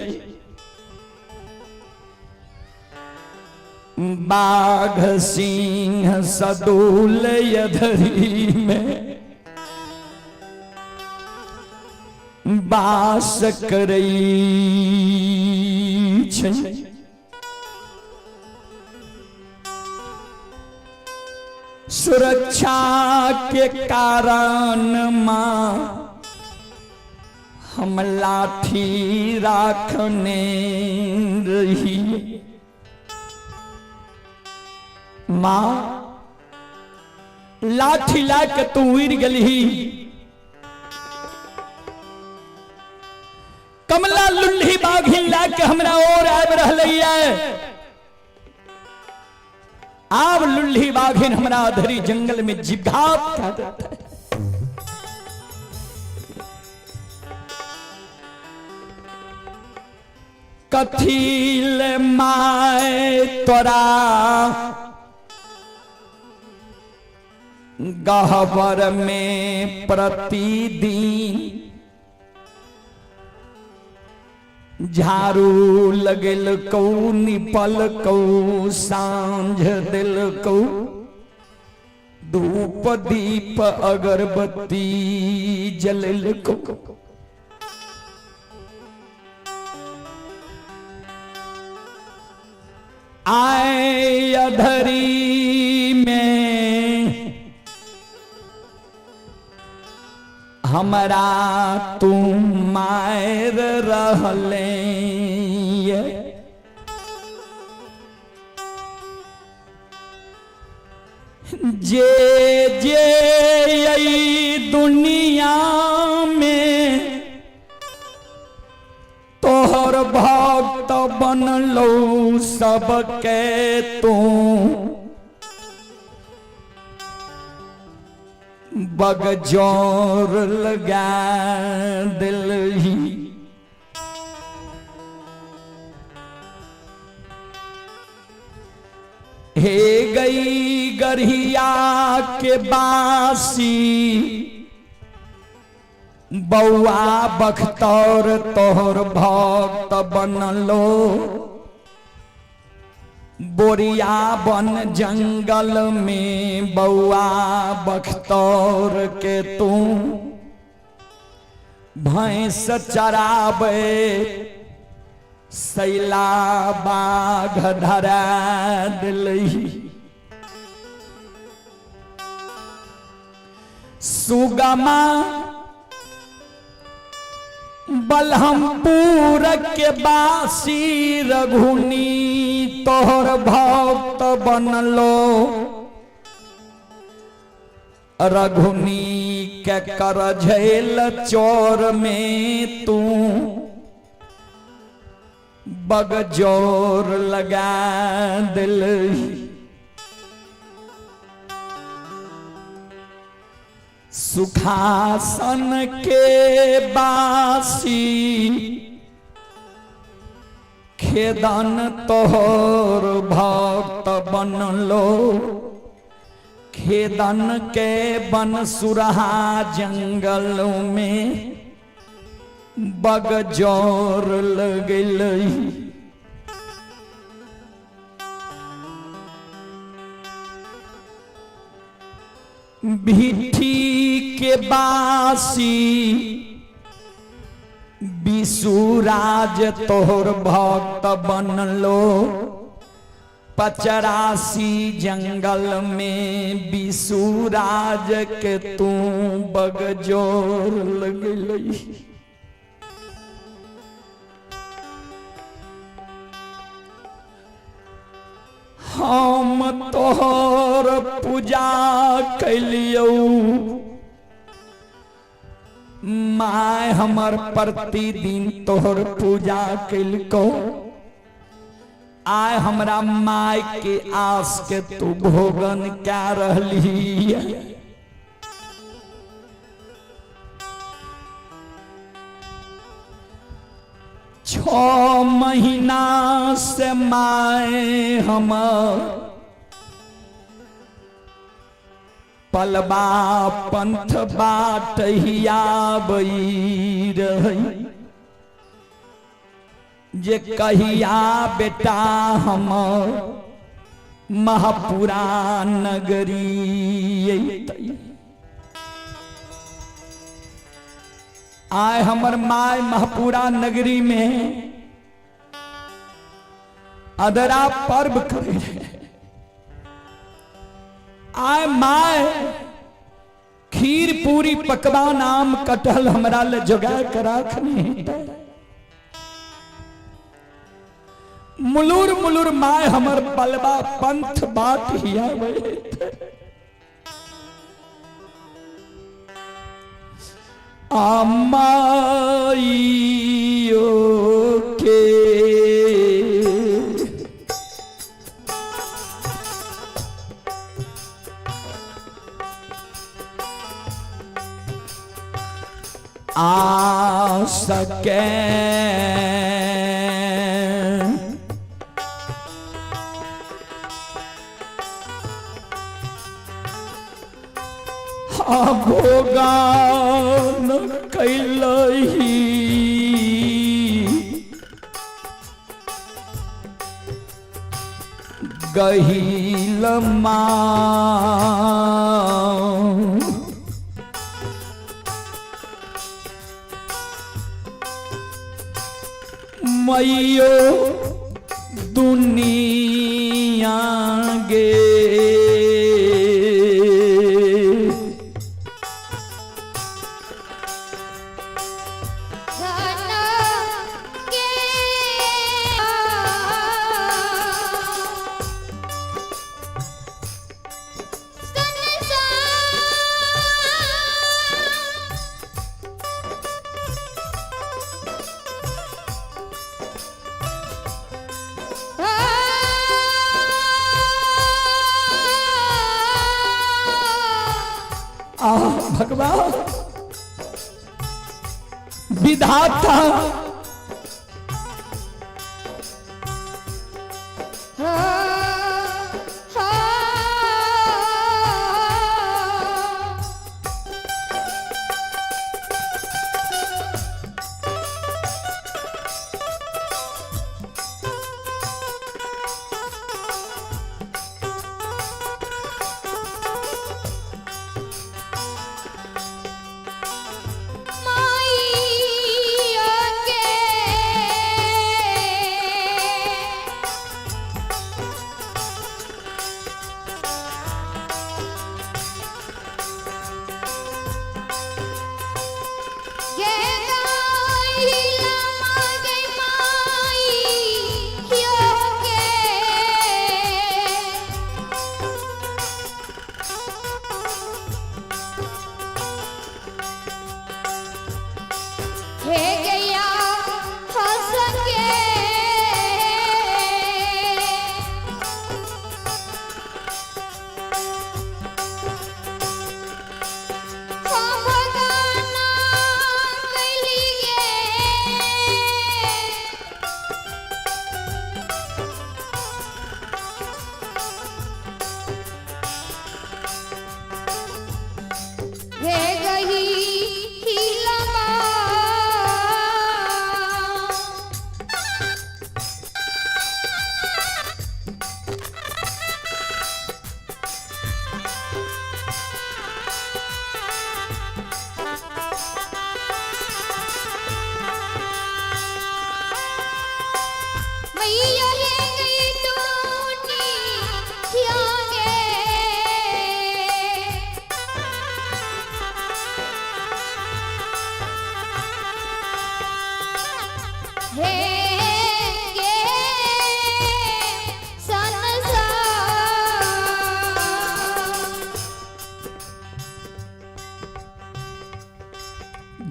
बाघ सिंह सदूल यधरी में बास करई छै। सुरक्षा के कारण मां हम लाठी राखने रही। मां लाठी लाके तू उड़ गली। कमला लुल्ही बाघिन लाके हमरा और आब रहलैया। आब लुल्ही बाघिन हमरा अधरी जंगल में जिघात कर देता है। कथील माय तोरा गहवर में प्रतिदिन झाड़ू लगल कौ निपल कौ सांझ दिल कौ धूप दीप अगरबत्ती जलल कौ। आए अधरी में हमरा तुम मायर रहले। जे जे यही दुनिया में तोहर भक्त बनलो सबके तू बगजोर लगा दिलही। हे गई गढ़िया के बासी बउआ बख्तौर तोहर भक्त बनलो बोरिया बन जंगल में बउआ बख्तौर के तू भैंस चराबे सैला बाघ धरा दिलही सुगमा बलहमपुर के बासी रघुनी तोहर भक्त बनलो रघुनी के कर झेल चोर में तू बगजोर लगा दिल सुखासन के बासी खेदन तोहर भक्त बनलो खेदन के बन सुरहा जंगल में बगजोर लगल भिठी के बासी विशुराज तोहर भक्त बनलो पचरासी जंगल में विशुराज के तू बगजोर लगल हम तोहर पूजा कैलियो माय हमर प्रतिदिन तोहर पूजा कैलको आय हमरा माय के आस के तू भोगन क्या रहली छह महीना से माय हम पलबा पंथ बाटहिया बई रही जे कहिया बेटा हम महापुरा नगरी आय हमर माय महापुरा नगरी में अदरा पर्व करे आय माय खीर पूरी पकवान आम कटहल हमरा ले जोगा कर रखनी मुलुर मुलुर माय हमर पलबा पंथ बाट हिया आमाइयो के आ सके भोगान कैलही गहिल मैयो दुनिया गे भगवान विधाता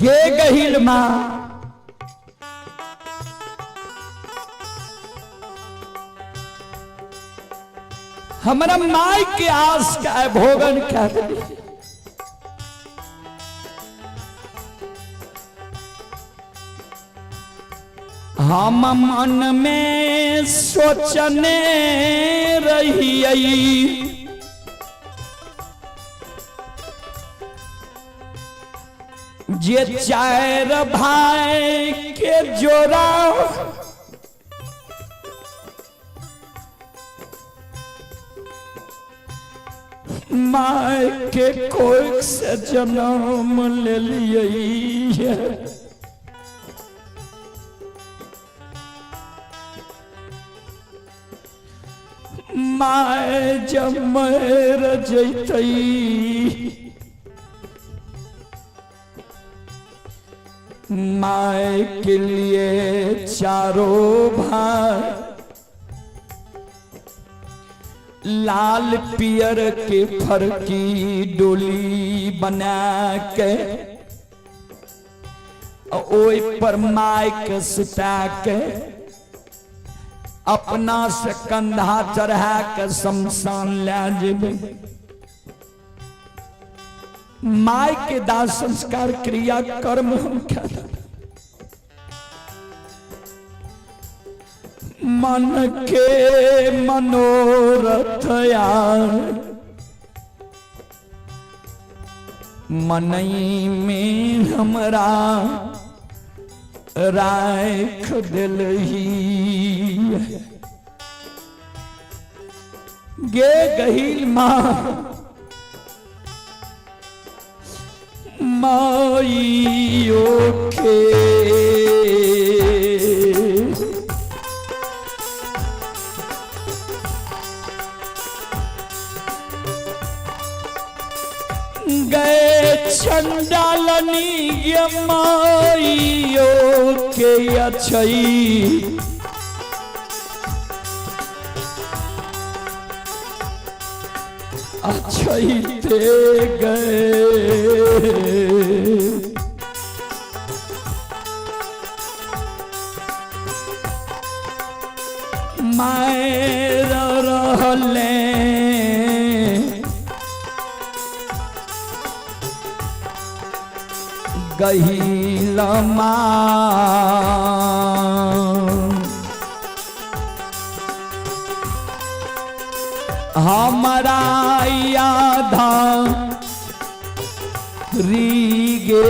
गे गहिल माँ हमारा माई के आस का भोगन क्या करी। हम मन में सोचने रही जे चार भाई के जोड़ा माय के कोई से जन्म ले लिए माय जब मर जैतई माय के लिए चारों भाई लाल पियर के फरकी डोली बना के ओई पर माइक सुता के अपना से कंधा चढ़ा के शमशान ले जेबे। माई के दाह संस्कार क्रिया कर्म हम क्या मन के मनोरथ यार मनई में हमरा राख दिलही गे गहिल माँ माइयो के गए चंडालनी माइयो के अच्छई अच्छई ते गए मायर रहले गहिल हमारा याद रीगे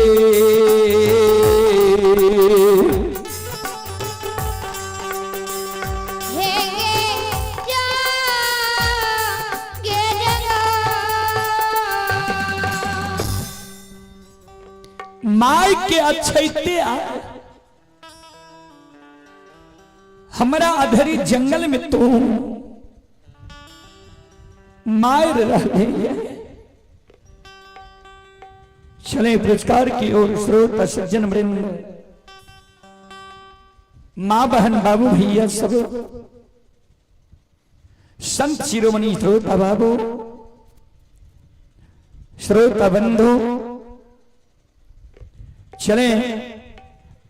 माई के अच्छे हमारा अधरी जंगल में तो मायर रह गई है। चले पुरस्कार की ओर स्रोत सज्जन वृंद मां बहन बाबू भैया सब संत शिरोमणि श्रोता बाबू श्रोता बंधु चले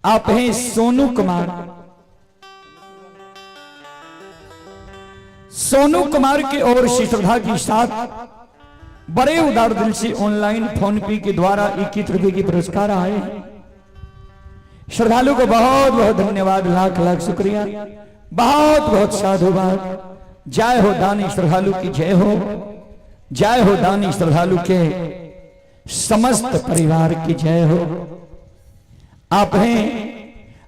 आप हैं सोनू कुमार। सोनू कुमार की ओर से श्रद्धा के साथ बड़े उदार दिल से ऑनलाइन फोन पे के द्वारा 21 रुपए की पुरस्कार आए हैं। श्रद्धालु को बहुत बहुत धन्यवाद, लाख लाख शुक्रिया, बहुत बहुत साधुवाद। जय हो दानी श्रद्धालु की जय हो, जय हो दानी श्रद्धालु के समस्त परिवार की जय हो। आप हैं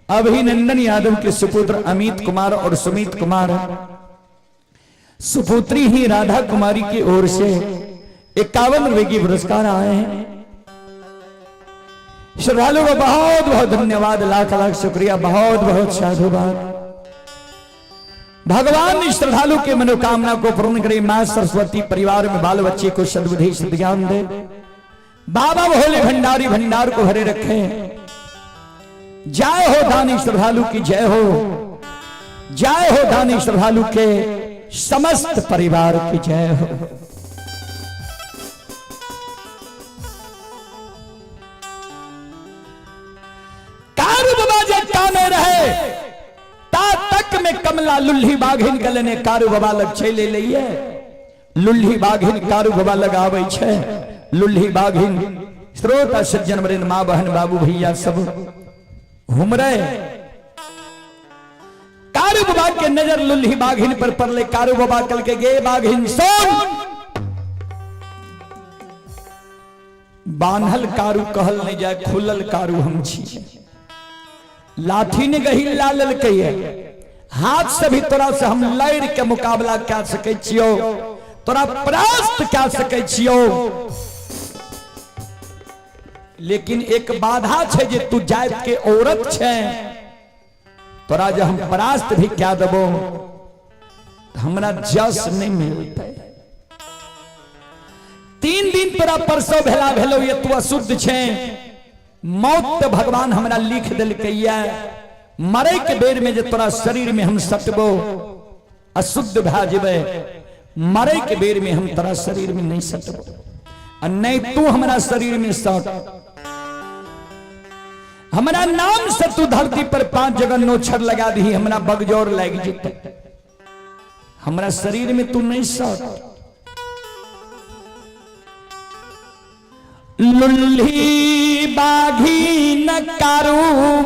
अभिनंदन यादव के सुपुत्र अमित कुमार और सुमित कुमार, सुपुत्री ही राधा कुमारी की ओर से 51 रुपए की पुरस्कार आए हैं। श्रद्धालु को बहुत बहुत धन्यवाद, लाख लाख शुक्रिया, बहुत बहुत साधुवाद। भगवान श्रद्धालु के मनोकामना को पूर्ण करे, मां सरस्वती परिवार में बाल बच्चे को सद्बुद्धि सद्ज्ञान दे, बाबा भोले भंडारी भंडार को भरे रखे। जय हो दानी श्रद्धालु की जय हो, जय हो दानी श्रद्धालु के समस्त परिवार की जय हो। जे कामे रहे ता तक में कमला लुल्ही बाघिन गलने कारू बाबा लग चले लइए। लुल्ही बाघिन कारू बाबा लग आवे छे। लुल्ही बाघिन श्रोता सज्जन वृंद मां बहन बाबू भैया सब घूम रहे। कारू बाबा के नजर लुल्ही बाघिन पर पड़ले। कारू बाबा कल के गे बाघिन सोन। बांधल कारू कहल नहीं जाए, खुलल कारू हम छी। लाठी ने गही लाल कहिए, हाथ से भी तोरा से हम लड़ के मुकाबला कर सके छियो, तोरा परास्त कर सके छियो। लेकिन एक बाधा छे जे तू जात के औरत छे, तोरा जो हम परास्त भी क्या देबो हमरा जस नहीं मिलते। 3 दिन तोरा परसों भेला भेलो ये तू अशुद्ध छे। मौत तो भगवान हमरा लिख दिल कहिया। मरे के बेर में जो तोरा शरीर में हम सटबो अशुद्ध भा जेबे। मरे के बेर में हम तोरा शरीर में नहीं सटबो, और नहीं तू हमरा शरीर में सट। हमरा नाम से तू धरती पर 5 जगह नोछर लगा दी, हमरा बगजोर लग जेते। हमरा शरीर में तू नहीं सट। लुल्ही बाघिन कारू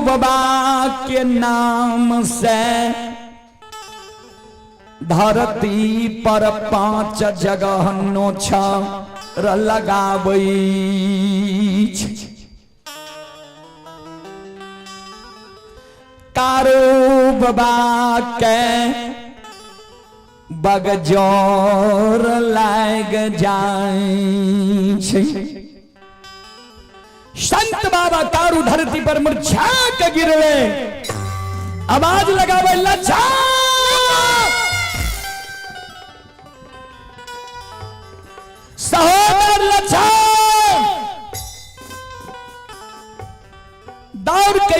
बाबा के नाम से धरती पर 5 जगह नोछर लगाबै। कारू बाबा के बगजोर लाग जाय छै। संत बाबा कारू धरती पर मूर्छा के गिरले। आवाज लगावे लच्छा। सहोदर लच्छा दौड़ के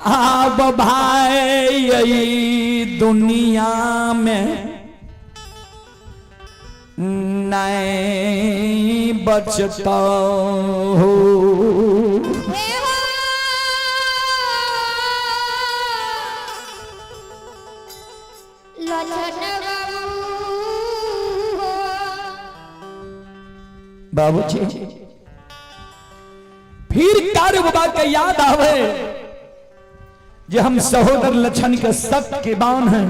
आब भाई यही दुनिया में नहीं बचता हो। बाबूजी फिर कारू बाबा के याद आवे जे हम सहोदर लछन के सत्य के बान हैं।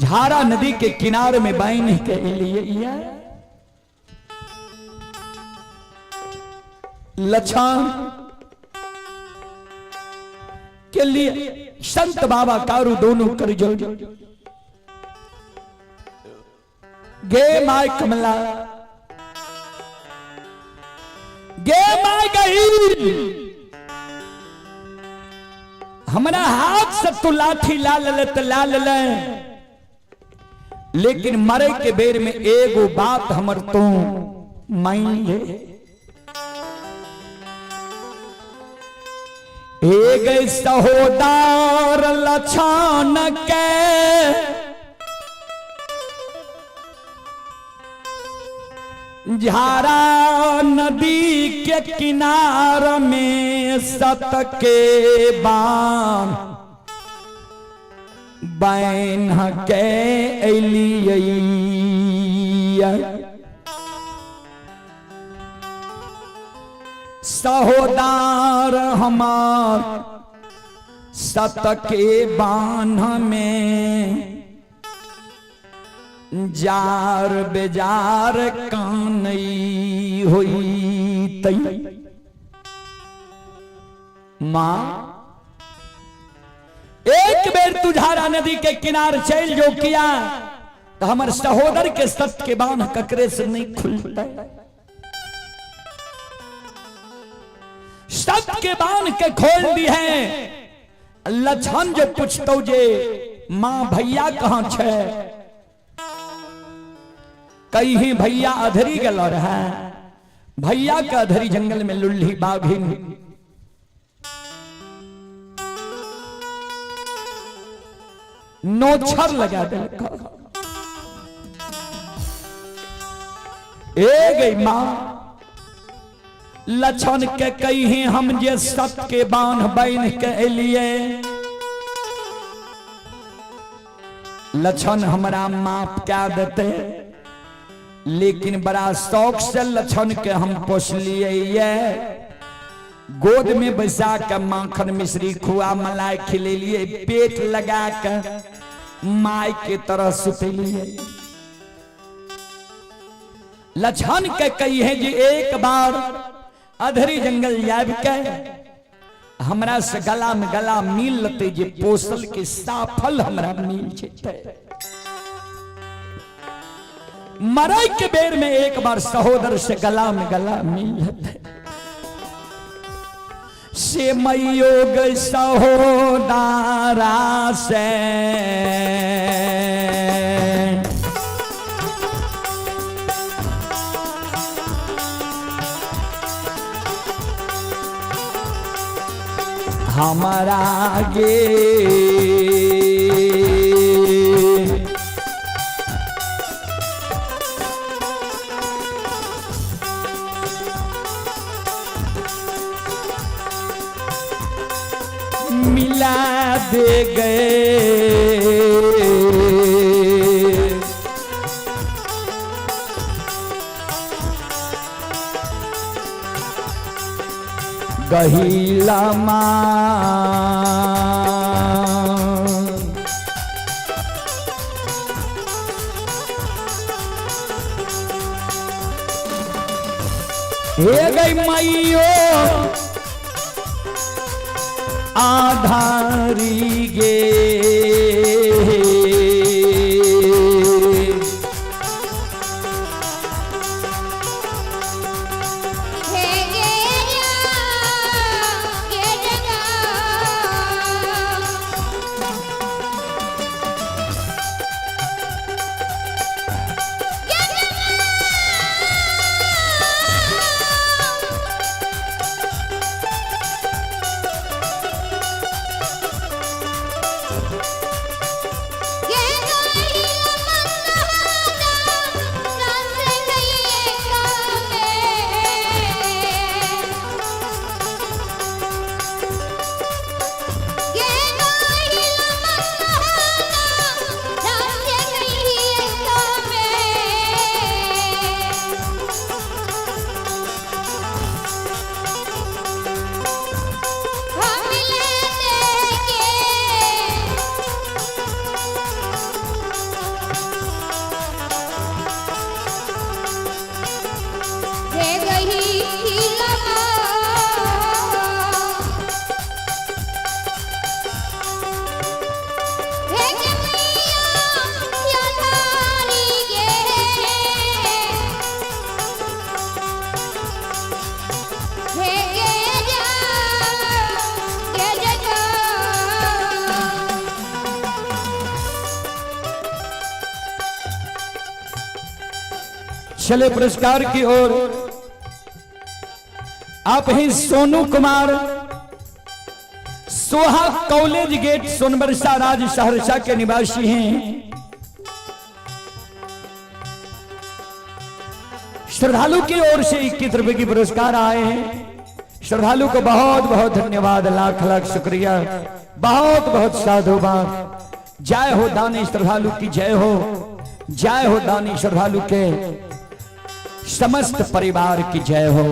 झारा नदी के किनारे में बाइन के लिए लछन के लिए संत बाबा कारू दोनों कर जो गे माय कमला गे माय गही। हमारा हाथ से तू लाठी लाल ले तो लाल ले, लेकिन मरे के बेर में एगो बात हमर तो मान ले। एक सहोदर लछन के झारा नदी के किनार में सत के बान बैन के एलिया। सहोदर हमार सत के बान में जार बेजार कानई हुई तई। मां एक बेर तू झारा नदी के किनार चल जो किया तो हमारे सहोदर के सत के बांध ककरे से नहीं खुलता। सत के बांध के खोल दी है। लछन जो पूछतो जे मां भैया कहां छे, कहीं भैया अधरी गल रहा। भैया का अधरी जंगल में लुल्ही बाघिन नोछर लगा दे। ए गई मां लछन के कही हम जे सबके बांध बांध के एलिए, लछन हमरा माफ क्या देते, लेकिन बड़ा शौक से लछन के हम पोसलिए ये, गोद में बैसा के माखन मिश्री खुआ मलाई खिलेलिए, पेट लगा के माई के तरह सुतेलिए। लछन के कही है जी एक बार अधरी जंगल जाब के हमरा से गला में गला मिल लते, जे पोसल के साफल हमरा मिल जेते। मरई के बेर में एक बार सहोदर से गला में गला मिल लते, से मैयो गई सहोदारा से हमारा गे मिला दे गए, गहिला हे गई मैयो आधारी गे, चले पुरस्कार की ओर। आप हैं सोनू कुमार, सोहा कॉलेज गेट सोनबरसा राज्य सहरसा के निवासी हैं। श्रद्धालु की ओर से 21 रुपए की पुरस्कार आए हैं। श्रद्धालु को बहुत बहुत धन्यवाद, लाख लाख शुक्रिया, बहुत बहुत साधुवाद। जय हो दानी श्रद्धालु की, जय हो, जय हो दानी श्रद्धालु के समस्त परिवार की जय हो।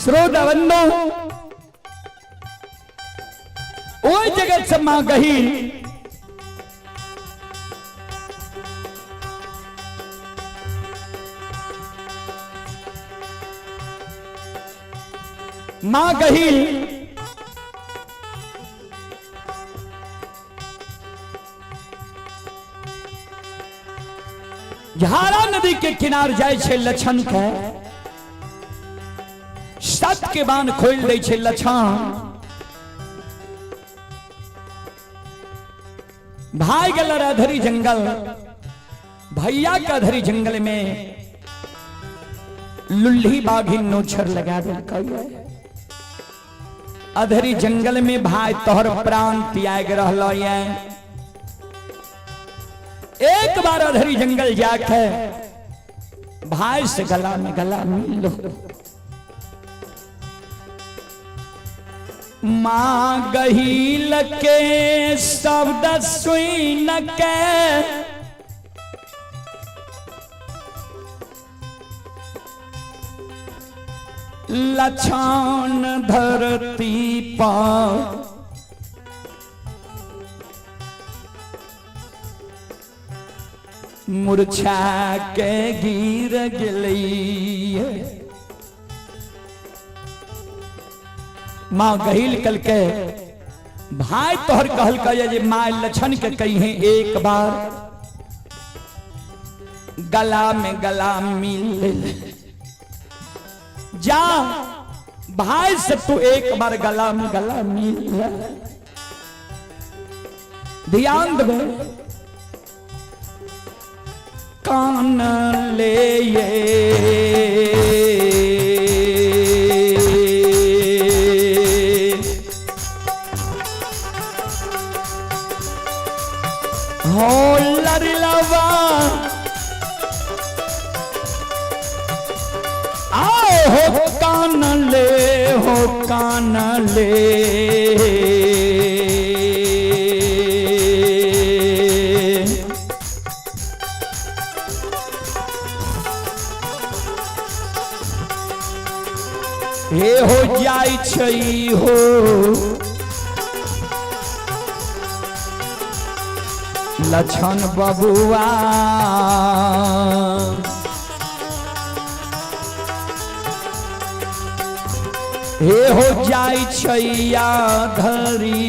श्रोता बंधु ओ जगत से मां गहील मां गहील झारा नदी के किनार जाय छे लछन के सत के बाण खोल दै छे लछन भाई गल अधरी जंगल भैया के अधरी जंगल में लुल्ही बाघी नोछर लगा दिल अधरी जंगल में भाई तोहर प्राण त्याग रहल एक बार अधरी जंगल जाके भाई से गला में गला मिल लो मां गहील के शब्द सुन के लछन धरती पर मूर्छा के गिर गई मां गहील कल के भाई तोहर कहल कहे मां लछन के कही एक बार गला में गला मिल जा भाई से तू एक बार गला में गला मिल ध्यान दे कान ले हो लरलवा आओ हो कान ले हो कान ले हे हो जाय छई हो लछन बबुआ हे हो जाय छैया धरी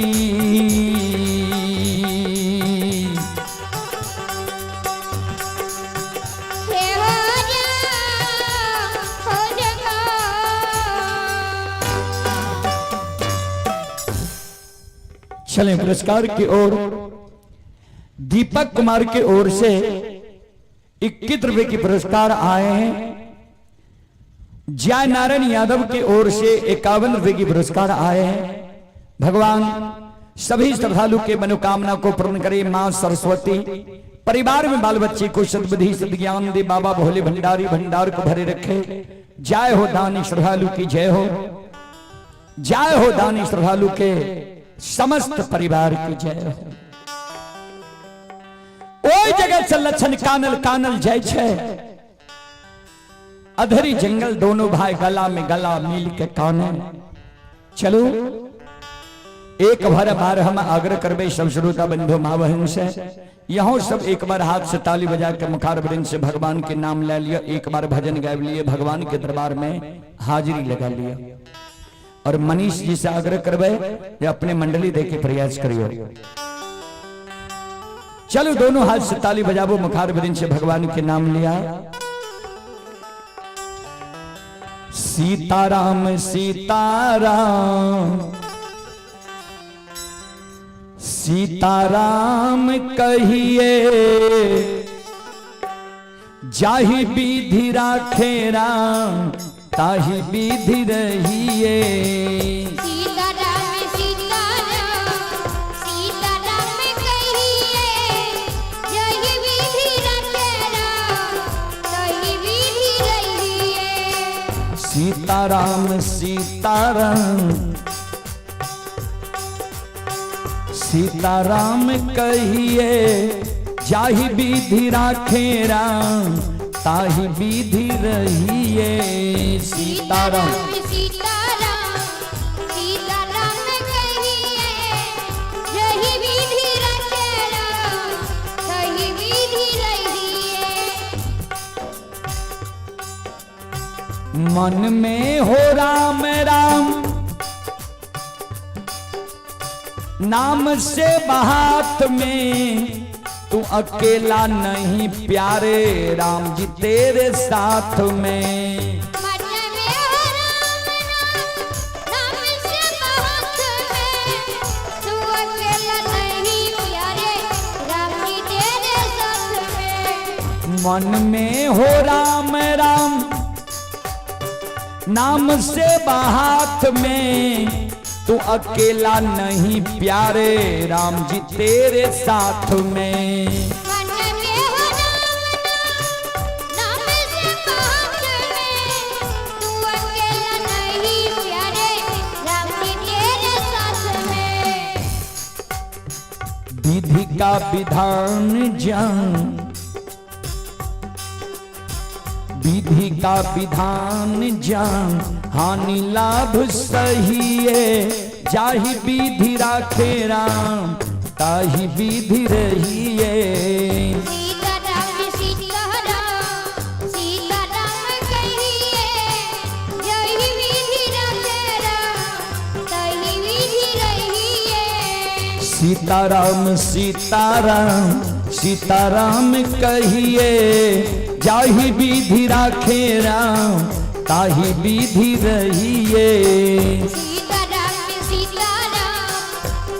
चलें पुरस्कार की ओर दीपक कुमार की ओर से 21 रुपए की पुरस्कार आए हैं। जय नारायण यादव की ओर से 51 रुपए की पुरस्कार आए हैं। भगवान सभी श्रद्धालु के मनोकामना को पूर्ण करे। मां सरस्वती परिवार में बाल बच्चे को सद्बुद्धि सद्ज्ञान दे। बाबा भोले भंडारी भंडार को भरे रखे। जय हो दानी श्रद्धालु की जय हो। जय हो दानी श्रद्धालु के समस्त परिवार की जय हो। ओई जगह से लक्षण कानल कानल जय छे। अधरी जंगल दोनों भाई गला में गला मिल के काने। चलो एक बार हम आग्रह करबे सब श्रोता बंधु मां बहन से। यहां सब एक बार हाथ से ताली बजा के मुखार वृंद से भगवान के नाम ले लिया। एक बार भजन गाय लिए। भगवान के दरबार में हाजिरी लगा लिया। और मनीष जी से आग्रह करबे अपने मंडली दे के प्रयास करियो। चलो दोनों हाथ से ताली बजाबो। मुखार वृंद से भगवान के नाम लिया। सीताराम सीताराम सीताराम कहिए जाहि विधि राखे राम ताहि विधि रहिए। सीताराम सीताराम सीताराम कहिए जाहि विधि राखे राम ताहि विधि रहिए। सीताराम सीताराम सीताराम कहिए जाहि विधि राखे राम ताहि विधि रहिए। सीताराम सीताराम मन में हो राम राम नाम से बात में, तू अकेला नहीं प्यारे राम जी तेरे साथ में। मन में हो राम नाम से बात में, तू अकेला नहीं प्यारे राम जी तेरे साथ में। मन में हो राम राम नाम से बात में, तू अकेला नहीं प्यारे राम जी तेरे साथ में। मन में हो राम नाम से बात में, तू अकेला नहीं प्यारे राम जी तेरे साथ में। विधि का विधान जान, विधि का विधान जान, हानि लाभ सही है, जाहि विधि राखे राम ताहि विधि रहिए। सीताराम सीताराम सीताराम कहिए, जय विधि रखे राम तहि विधि रहिए। सीताराम सीताराम सीताराम कहिए, जाहि विधि राखे राम ताहि विधि रहिए। सीताराम सीताराम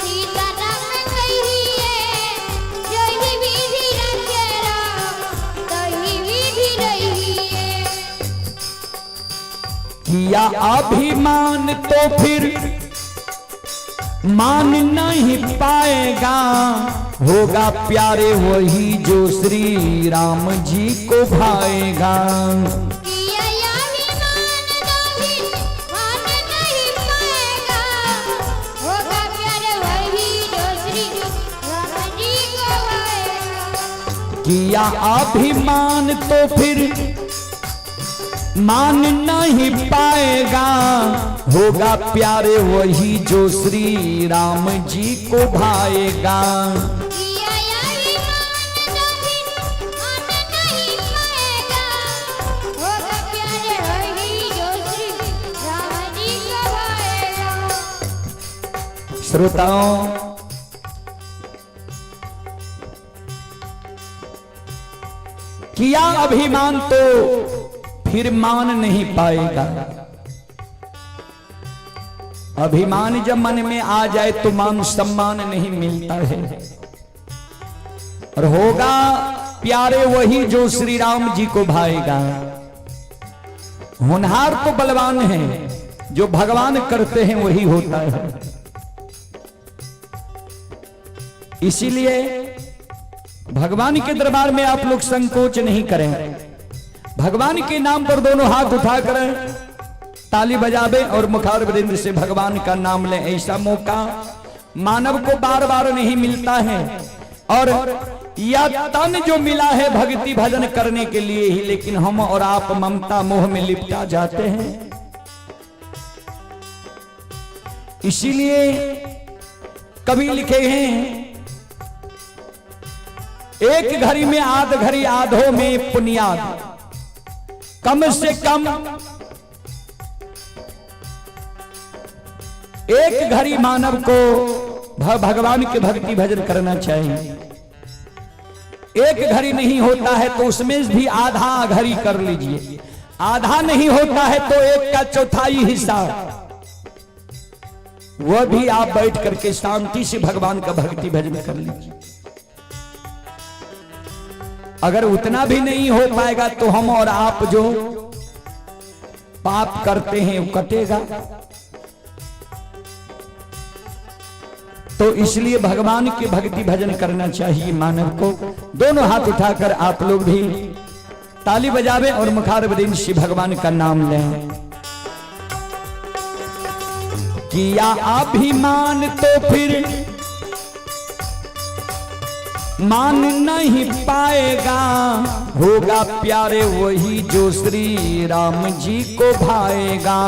सीताराम कहिए, जय विधि रखे राम तहि विधि रहिए। किया अभिमान तो फिर मान नहीं पाएगा, होगा प्यारे वही जो श्री राम जी को भाएगा। किया अभिमान नहीं मान नहीं पाएगा, होगा प्यारे वही जो श्री राम जी को भाएगा। किया अभिमान तो फिर मान नहीं पाएगा, होगा प्यारे वही जो श्री राम जी को भाएगा। किया अभिमान नहीं मान नहीं पाएगा, होगा प्यारे वही जो श्री राम जी को भाएगा। श्रोताओं, किया अभिमान तो फिर मान नहीं पाएगा। अभिमान जब मन में आ जाए तो मान सम्मान नहीं मिलता है। और होगा प्यारे वही जो श्री राम जी को भाएगा। होनहार तो बलवान है, जो भगवान करते हैं वही होता है। इसीलिए भगवान के दरबार में आप लोग संकोच नहीं करें। भगवान के नाम पर दोनों हाथ उठाकर ताली बजावे और मुखार बिंद से भगवान का नाम लें। ऐसा मौका मानव को बार बार नहीं मिलता है। और यह तन जो मिला है भक्ति भजन करने के लिए ही, लेकिन हम और आप ममता मोह में लिपटा जाते हैं। इसीलिए कवि लिखे हैं, एक घड़ी में आध घड़ी आधों में पुनियाद, कम से कम एक घड़ी मानव को भगवान के भक्ति भजन करना चाहिए। एक घड़ी नहीं होता है तो उसमें भी आधा घड़ी कर लीजिए। आधा नहीं होता है तो एक का चौथाई हिस्सा वह भी आप बैठ करके शांति से भगवान का भक्ति भजन कर लीजिए। अगर उतना भी नहीं हो पाएगा तो हम और आप जो पाप करते हैं वो कटेगा। तो इसलिए भगवान के भक्ति भजन करना चाहिए मानव को। दोनों हाथ उठाकर आप लोग भी ताली बजावे और मुखार बदिन से भगवान का नाम लें। किया अभिमान तो फिर मान नहीं पाएगा, होगा प्यारे वही जो श्री राम जी को भाएगा।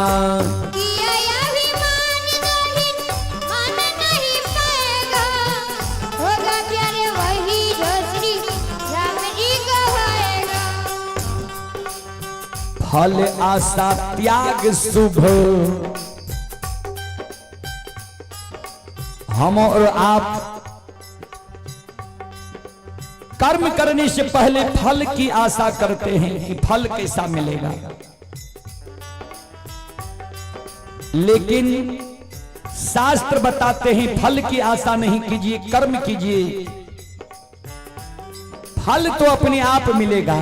फल आशा त्याग शुभ। हम और आप कर्म करने से पहले फल की आशा करते हैं कि फल कैसा मिलेगा, लेकिन शास्त्र बताते हैं फल की आशा नहीं कीजिए, कर्म कीजिए, फल तो अपने आप मिलेगा।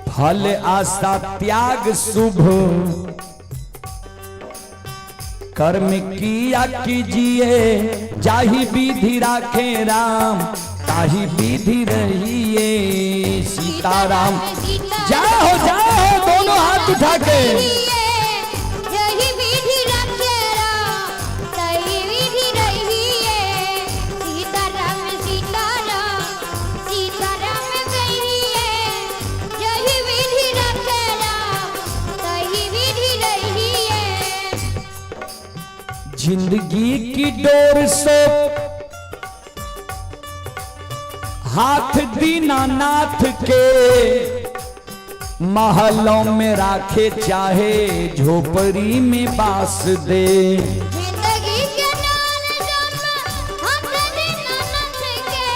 फल आशा त्याग शुभ, कर्म किया कीजिए, जाहि विधि राखे राम, ताहि विधि रहिए सीताराम। जाओ जाओ दोनों हाथ उठा के। यही विधि रखे राम, तही विधि रहिए सीताराम सीताराम, सीताराम कहिए। यही विधि रखे राम, तही विधि रहिए। जिंदगी की डोर से हाथ दीनानाथ के, महलों में राखे चाहे झोपड़ी में बास दे। जिंदगी के नाल जम हाथ दीनानाथ के,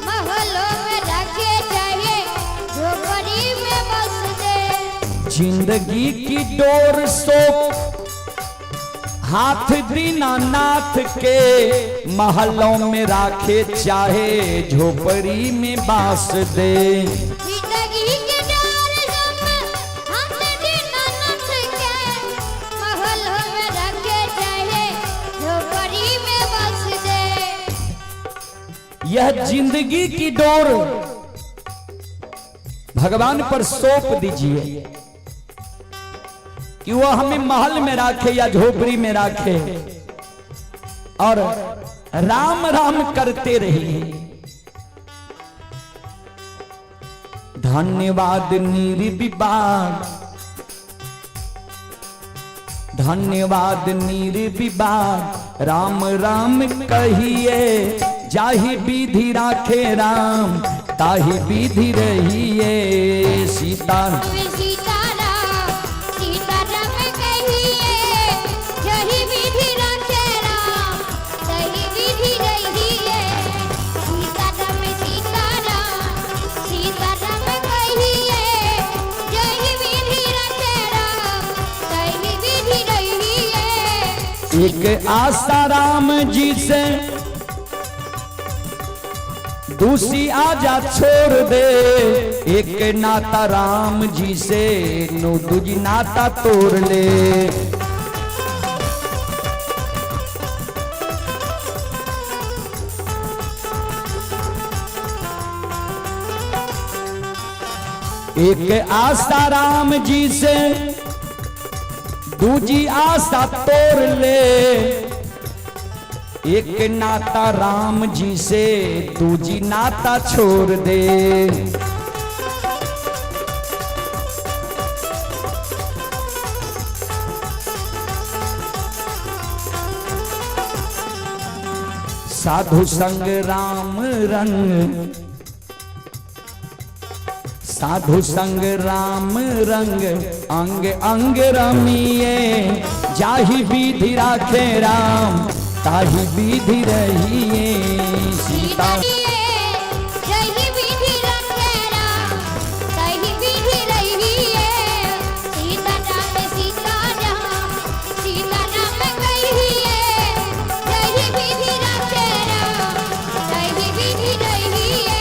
महलों में रखे चाहे झोपड़ी में बस दे। जिंदगी की डोर सो हाथ दीनानाथ के, महलों में राखे चाहे झोपड़ी में बास दे। जिंदगी के डोर जम हाथ दीनानाथ के, महलों में रखे चाहे झोपड़ी में बस दे। यह जिंदगी की डोर भगवान पर सौंप दीजिए कि वह हमें महल में रखे या झोपड़ी में रखे, और राम राम करते रहिए। धन्यवाद निर्विवाद, धन्यवाद निर्विवाद, राम राम कहिए, जाहि विधि राखे राम, ताहि विधि रहिए सीता। सीताराम सीताराम कहिए, यही विधि रखे राम, तही विधि रहिए सीताराम सीताराम, सीताराम कहिए, यही विधि रखे राम, तही विधि रहिए। एक आशा राम जी से दूसरी आजा छोड़ दे, एक नाता राम जी से नो दूजी नाता तोड़ ले। एक आशा राम जी से दूजी आशा तोड़ ले, एक नाता राम जी से दूजी नाता छोड़ दे। साधु संग राम रंग, साधु संग राम रंग, अंग अंग रमिए, जाहि विधि राखे राम, ताहि विधि रहिए सीता। यही विधि रखे राम, तही विधि रहिए सीताराम सीताराम, सीताराम कहिए, यही विधि रखे राम, तही विधि रहिए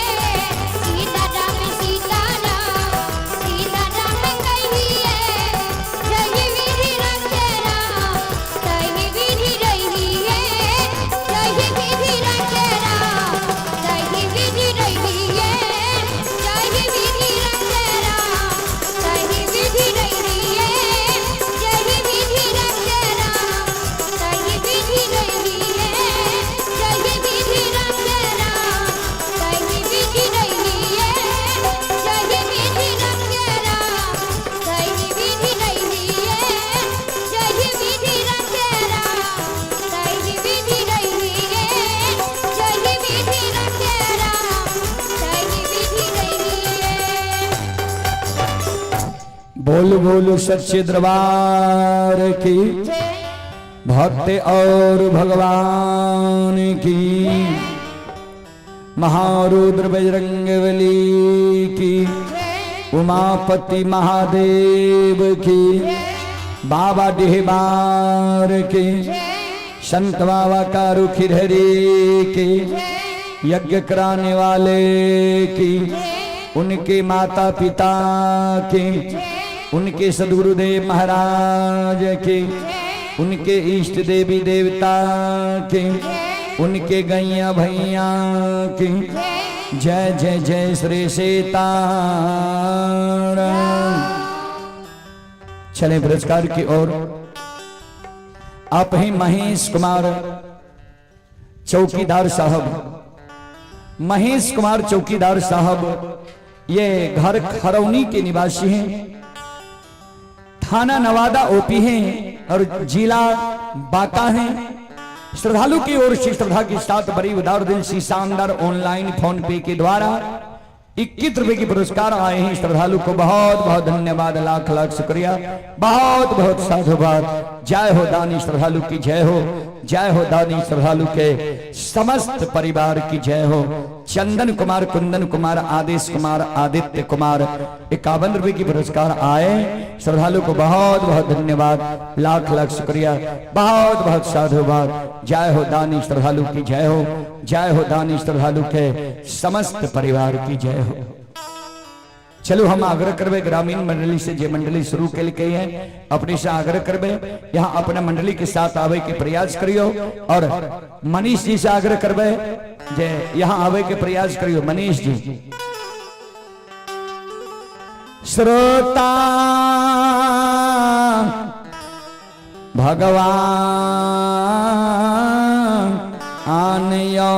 सीताराम सीताराम, सीताराम कहिए, यही विधि रखे राम, तही विधि रहिए। यही विधि रखे राम, तही बोल बोल सच्चे दरबार की भक्त और भगवान की महारुद्र बजरंगबली की उमापति महादेव की बाबा डिहबार की संत बाबा कारू खिरहरी की यज्ञ कराने वाले की उनके माता पिता की उनके सदगुरुदेव महाराज के उनके इष्ट देवी देवता के उनके गैया भैया की जय जय जय श्री सीताराम। चले पुरस्कार की ओर। आप ही महेश कुमार चौकीदार साहब, महेश कुमार चौकीदार साहब ये घर खरौनी के निवासी हैं, थाना नवादा ओपी हैं और जिला बांका हैं। श्रद्धालु की ओर से श्रद्धा के साथ बड़ी उदार दिल से शानदार ऑनलाइन फोन पे के द्वारा 21 रुपए के पुरस्कार आए हैं। श्रद्धालु को बहुत बहुत धन्यवाद, लाख लाख शुक्रिया, बहुत बहुत साधुवाद। जय हो दानी श्रद्धालु की जय हो, जय हो दानी श्रद्धालु के समस्त परिवार की जय हो। चंदन कुमार, कुंदन कुमार, आदेश कुमार, आदित्य कुमार 51 रुपए की पुरस्कार आए। श्रद्धालु को बहुत बहुत धन्यवाद, लाख लाख शुक्रिया, बहुत बहुत साधुवाद। जय हो दानी श्रद्धालु की जय हो, जय हो दानी श्रद्धालु के समस्त परिवार की जय हो। चलो हम आग्रह करबे ग्रामीण मंडली से, जे मंडली शुरू के लिए है अपने से आग्रह करबे यहाँ अपने मंडली के साथ आवे के प्रयास करियो। और मनीष जी से आग्रह करबे जे यहाँ आवे के प्रयास करियो। मनीष जी। श्रोता भगवान आनयो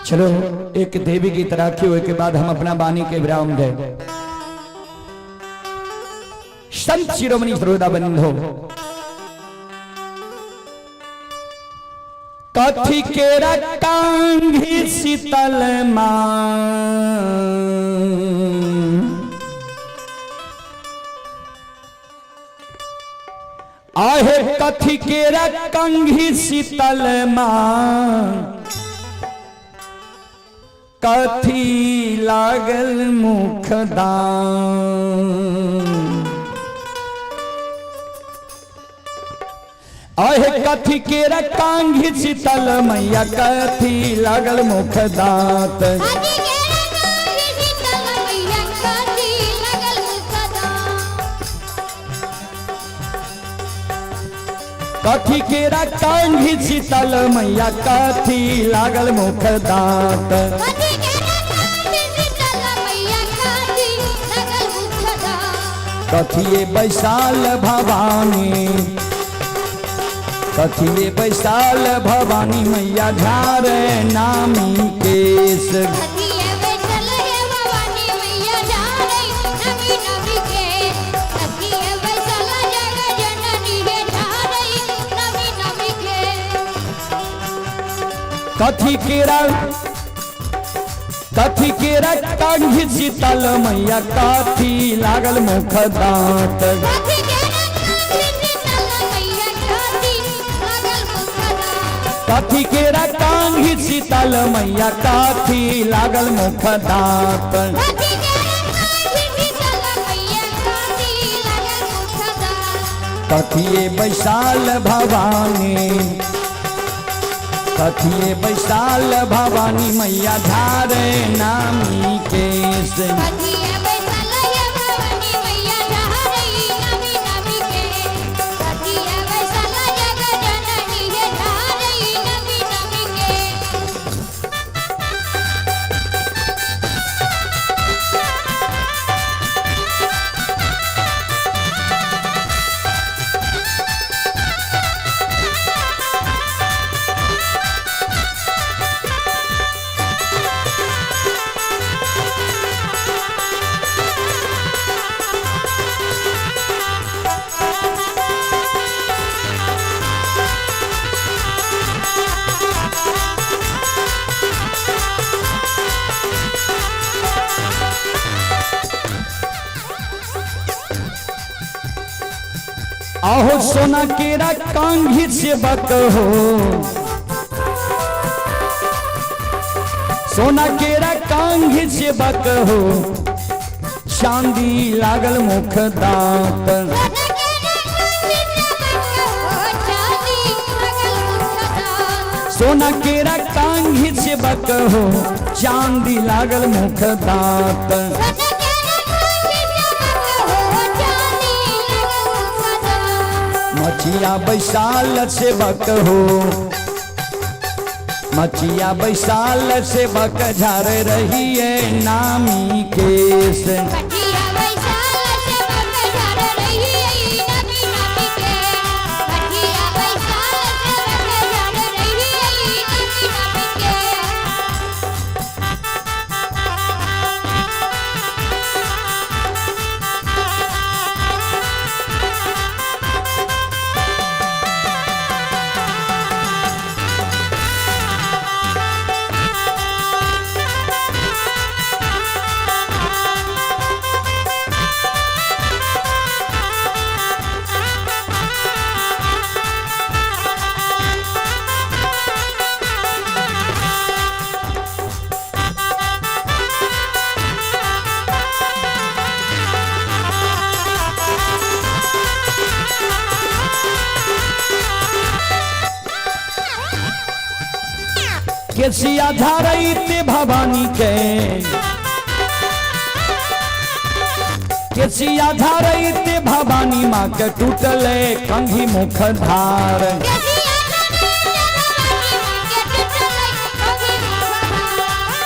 चलो एक देवी की तरह की हुए के बाद हम अपना बानी के विराम दे। संत शिरोमणि सर्वदा बंधो कथी के रकांगी शीतल मां आहे कथी के रकांगी शीतल मां कथी लागल मुखदान आहे कथी के रकांगी शीतल मैया कथी लागल मुख दांत कथी के रकांगी शीतल मैया कथी लागल मुख दांत कथिए बैसाल भवानी कथिए बैसाल भवानी मैया झारे नामी केस कथी केरा कंघी शीतल मैया कथी लागल मुख दांत कथी केरा कंघी शीतल मैया कथी लागल मुख दांत कथिए बैसाल भवानी कथिए बैसाल भवानी मैया धारे नामी केस आहो सोना केरा कांघी से बक हो, सोना केरा कांघी से बक हो, चांदी लागल मुख दांत। सोना केरा कांघी से बक हो, चांदी लागल मुख दांत। मचिया बैसाल से बक हो, मचिया बैसाल से बक झार रही है नामी केस। केसिया धारैते भवानी के, केसिया धारैते भवानी माँ के टूटले कंघी मुख धार।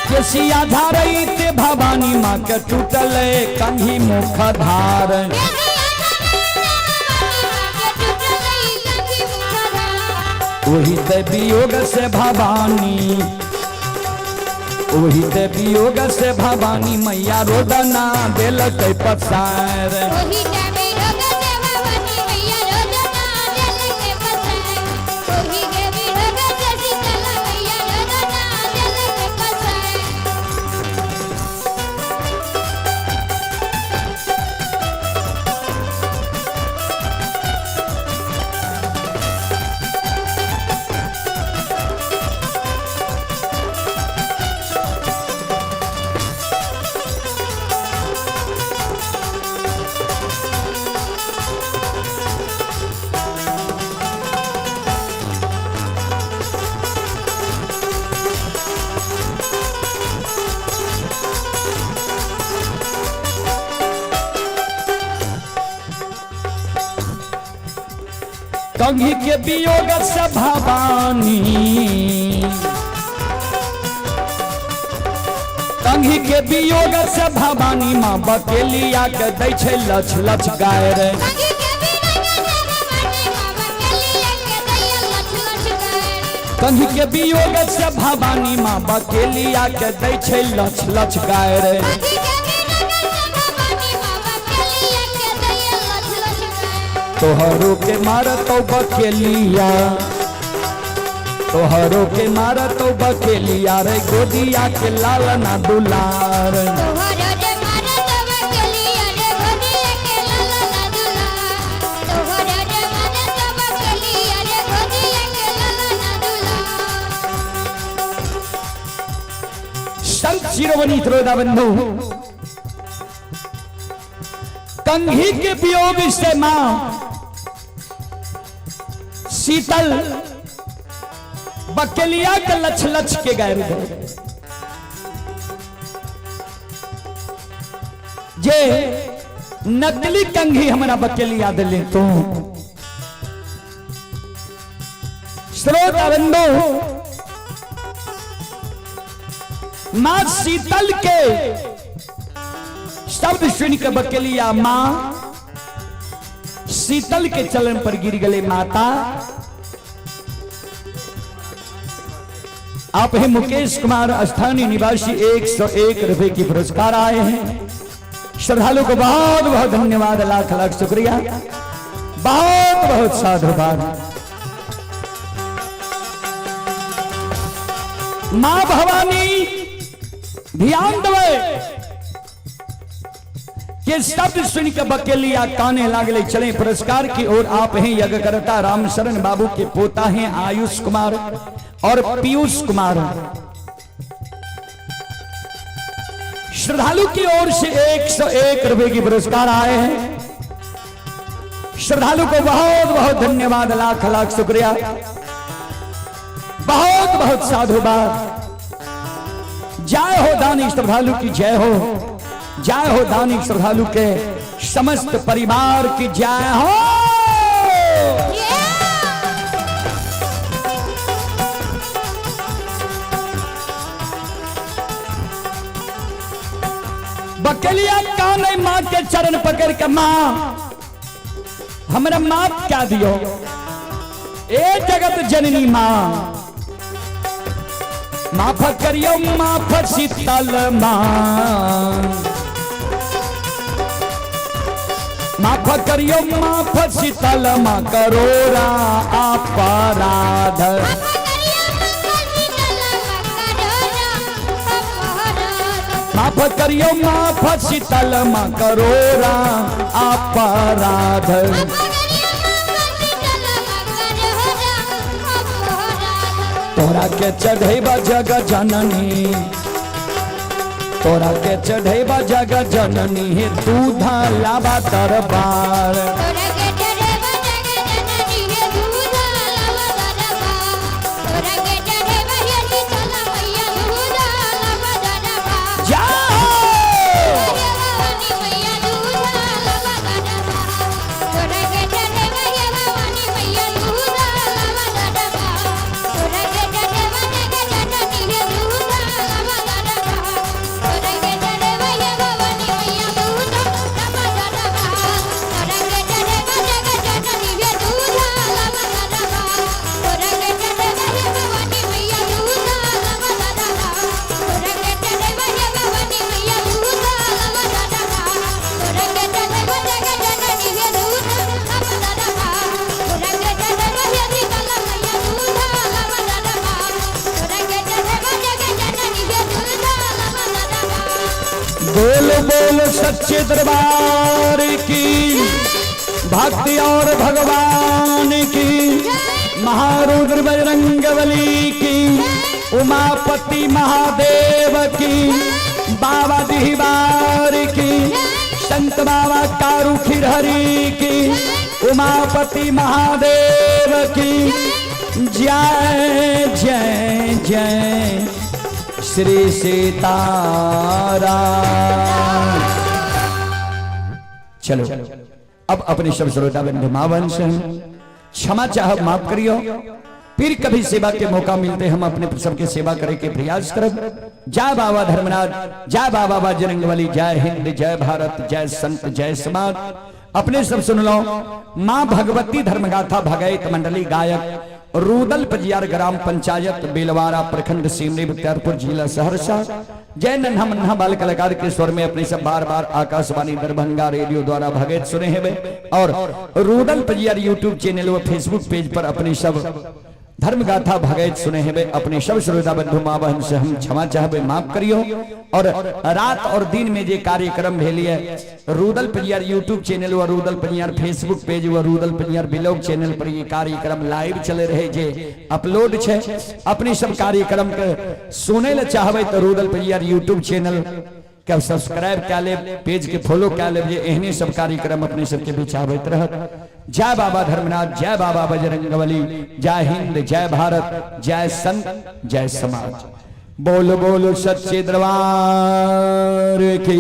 केसिया धारैते भवानी माँ के टूटले कंघी मुख धार। वही ते वियोग से भवानी, वही ते वियोग से भवानी मैया रोदना दिल के पसार। कंघी के वियोग से भवानी, कंघी के वियोग से भवानी माँ बकेलिया के दै छै लछ लछ गायर। कंघी के वियोग से भवानी माँ बकेलिया के दै छै लछ लछ गायर। तोहरो के मारतो बकेलिया, तोहरो के मारतो बकेलिया रे गोदिया के लालना दुलार। संत शिरोमणि त्रोदा बंधु कंघी के वियोग से मां शीतल बकेलिया के लछ लछ के गायर गए। जे नकली कंघी हमारा बकेलिया दिले तो श्रोता बंधु मां शीतल के शब्द सुन के बकेलिया मां शीतल के चलन पर गिर गए। माता आप हैं मुकेश कुमार स्थानीय निवासी 101 रुपए की पुरस्कार आए हैं। श्रद्धालु को बहुत बहुत धन्यवाद, लाख लाख शुक्रिया, बहुत बहुत साधुवाद। मां भवानी ध्यान देवे ये शब्द सुन के बकेलिया काने लागले। चले पुरस्कार की ओर। आप हैं यज्ञकर्ता राम शरण बाबू के पोता हैं आयुष कुमार और पीयूष कुमार। श्रद्धालु की ओर से 101 रुपए की पुरस्कार आए हैं। श्रद्धालु को बहुत बहुत धन्यवाद, लाख लाख शुक्रिया, बहुत बहुत साधुवाद। जय हो दानी श्रद्धालु की जय हो, जय हो दानी श्रद्धालु के समस्त परिवार की जय हो। बकलिया काने मां के चरण पकड़ के मां हमरा माफ क्या दियो, ए जगत जननी मां माफ करियो, माफ शीतल मां माफ करियो, माफ शीतल मां करोरा अपराध। माफ करियो, माफ शीतल मां करोरा अपराध। तोरा के चढ़ेबा जग जननी, तोरा के चढ़ेबा जग जननी, दूध लाबा दरबार। बोल बोल सच्चे दरबार की, भक्ति और भगवान की, महारुद्र बजरंगबली की, उमापति महादेव की, बाबा दिहबार की, संत बाबा कारू खिरहरी की, उमापति महादेव की जय जय जय श्री सीताराम। चलो अब अपने सब श्रोता बंधु मावन से क्षमा चाह माफ करियो। फिर कभी सेवा के मौका मिलते हम अपने सबके सेवा करे के प्रयास करब। जय बाबा धर्मनाथ, जय बाबा बजरंगबली, जय हिंद, जय भारत, जय संत, जय समाज। अपने सब सुन लो। मां भगवती धर्मगाथा भगैत मंडली गायक रूदल पजियार ग्राम पंचायत बेलवारा प्रखंड सिमरी बख्तियारपुर जिला सहरसा। जय नन्हा मन्हा बाल कलाकार के स्वर में अपने सब बार बार आकाशवाणी दरभंगा रेडियो द्वारा भगत सुने हैं। और रूदल पजियार यूट्यूब चैनल व फेसबुक पेज पर अपने सब धर्मगाथा भगत सुने हैं। अपने सब श्रोता बंधु मां बहन से हम क्षमा चाहबे, माफ करियो। और रात और दिन में जे कार्यक्रम भेलिए रूदल पजियार यूट्यूब चैनल व रूदल पजियार फेसबुक पेज व रूदल पजियार ब्लॉग चैनल पर ये कार्यक्रम लाइव चले रहे जे अपलोड छे। अपने सब कार्यक्रम के सुने ले चाहबे तो रूदल पजियार यूट्यूब चैनल के सब्सक्राइब कर ले, पेज के फॉलो कर ले। एहने सब कार्यक्रम अपने सबके बीच आवत रहत। जय बाबा धर्मनाथ, जय बाबा बजरंगबली, जय हिंद, जय भारत, जय संत, जय समाज। बोल बोल सच्चे दरबार की।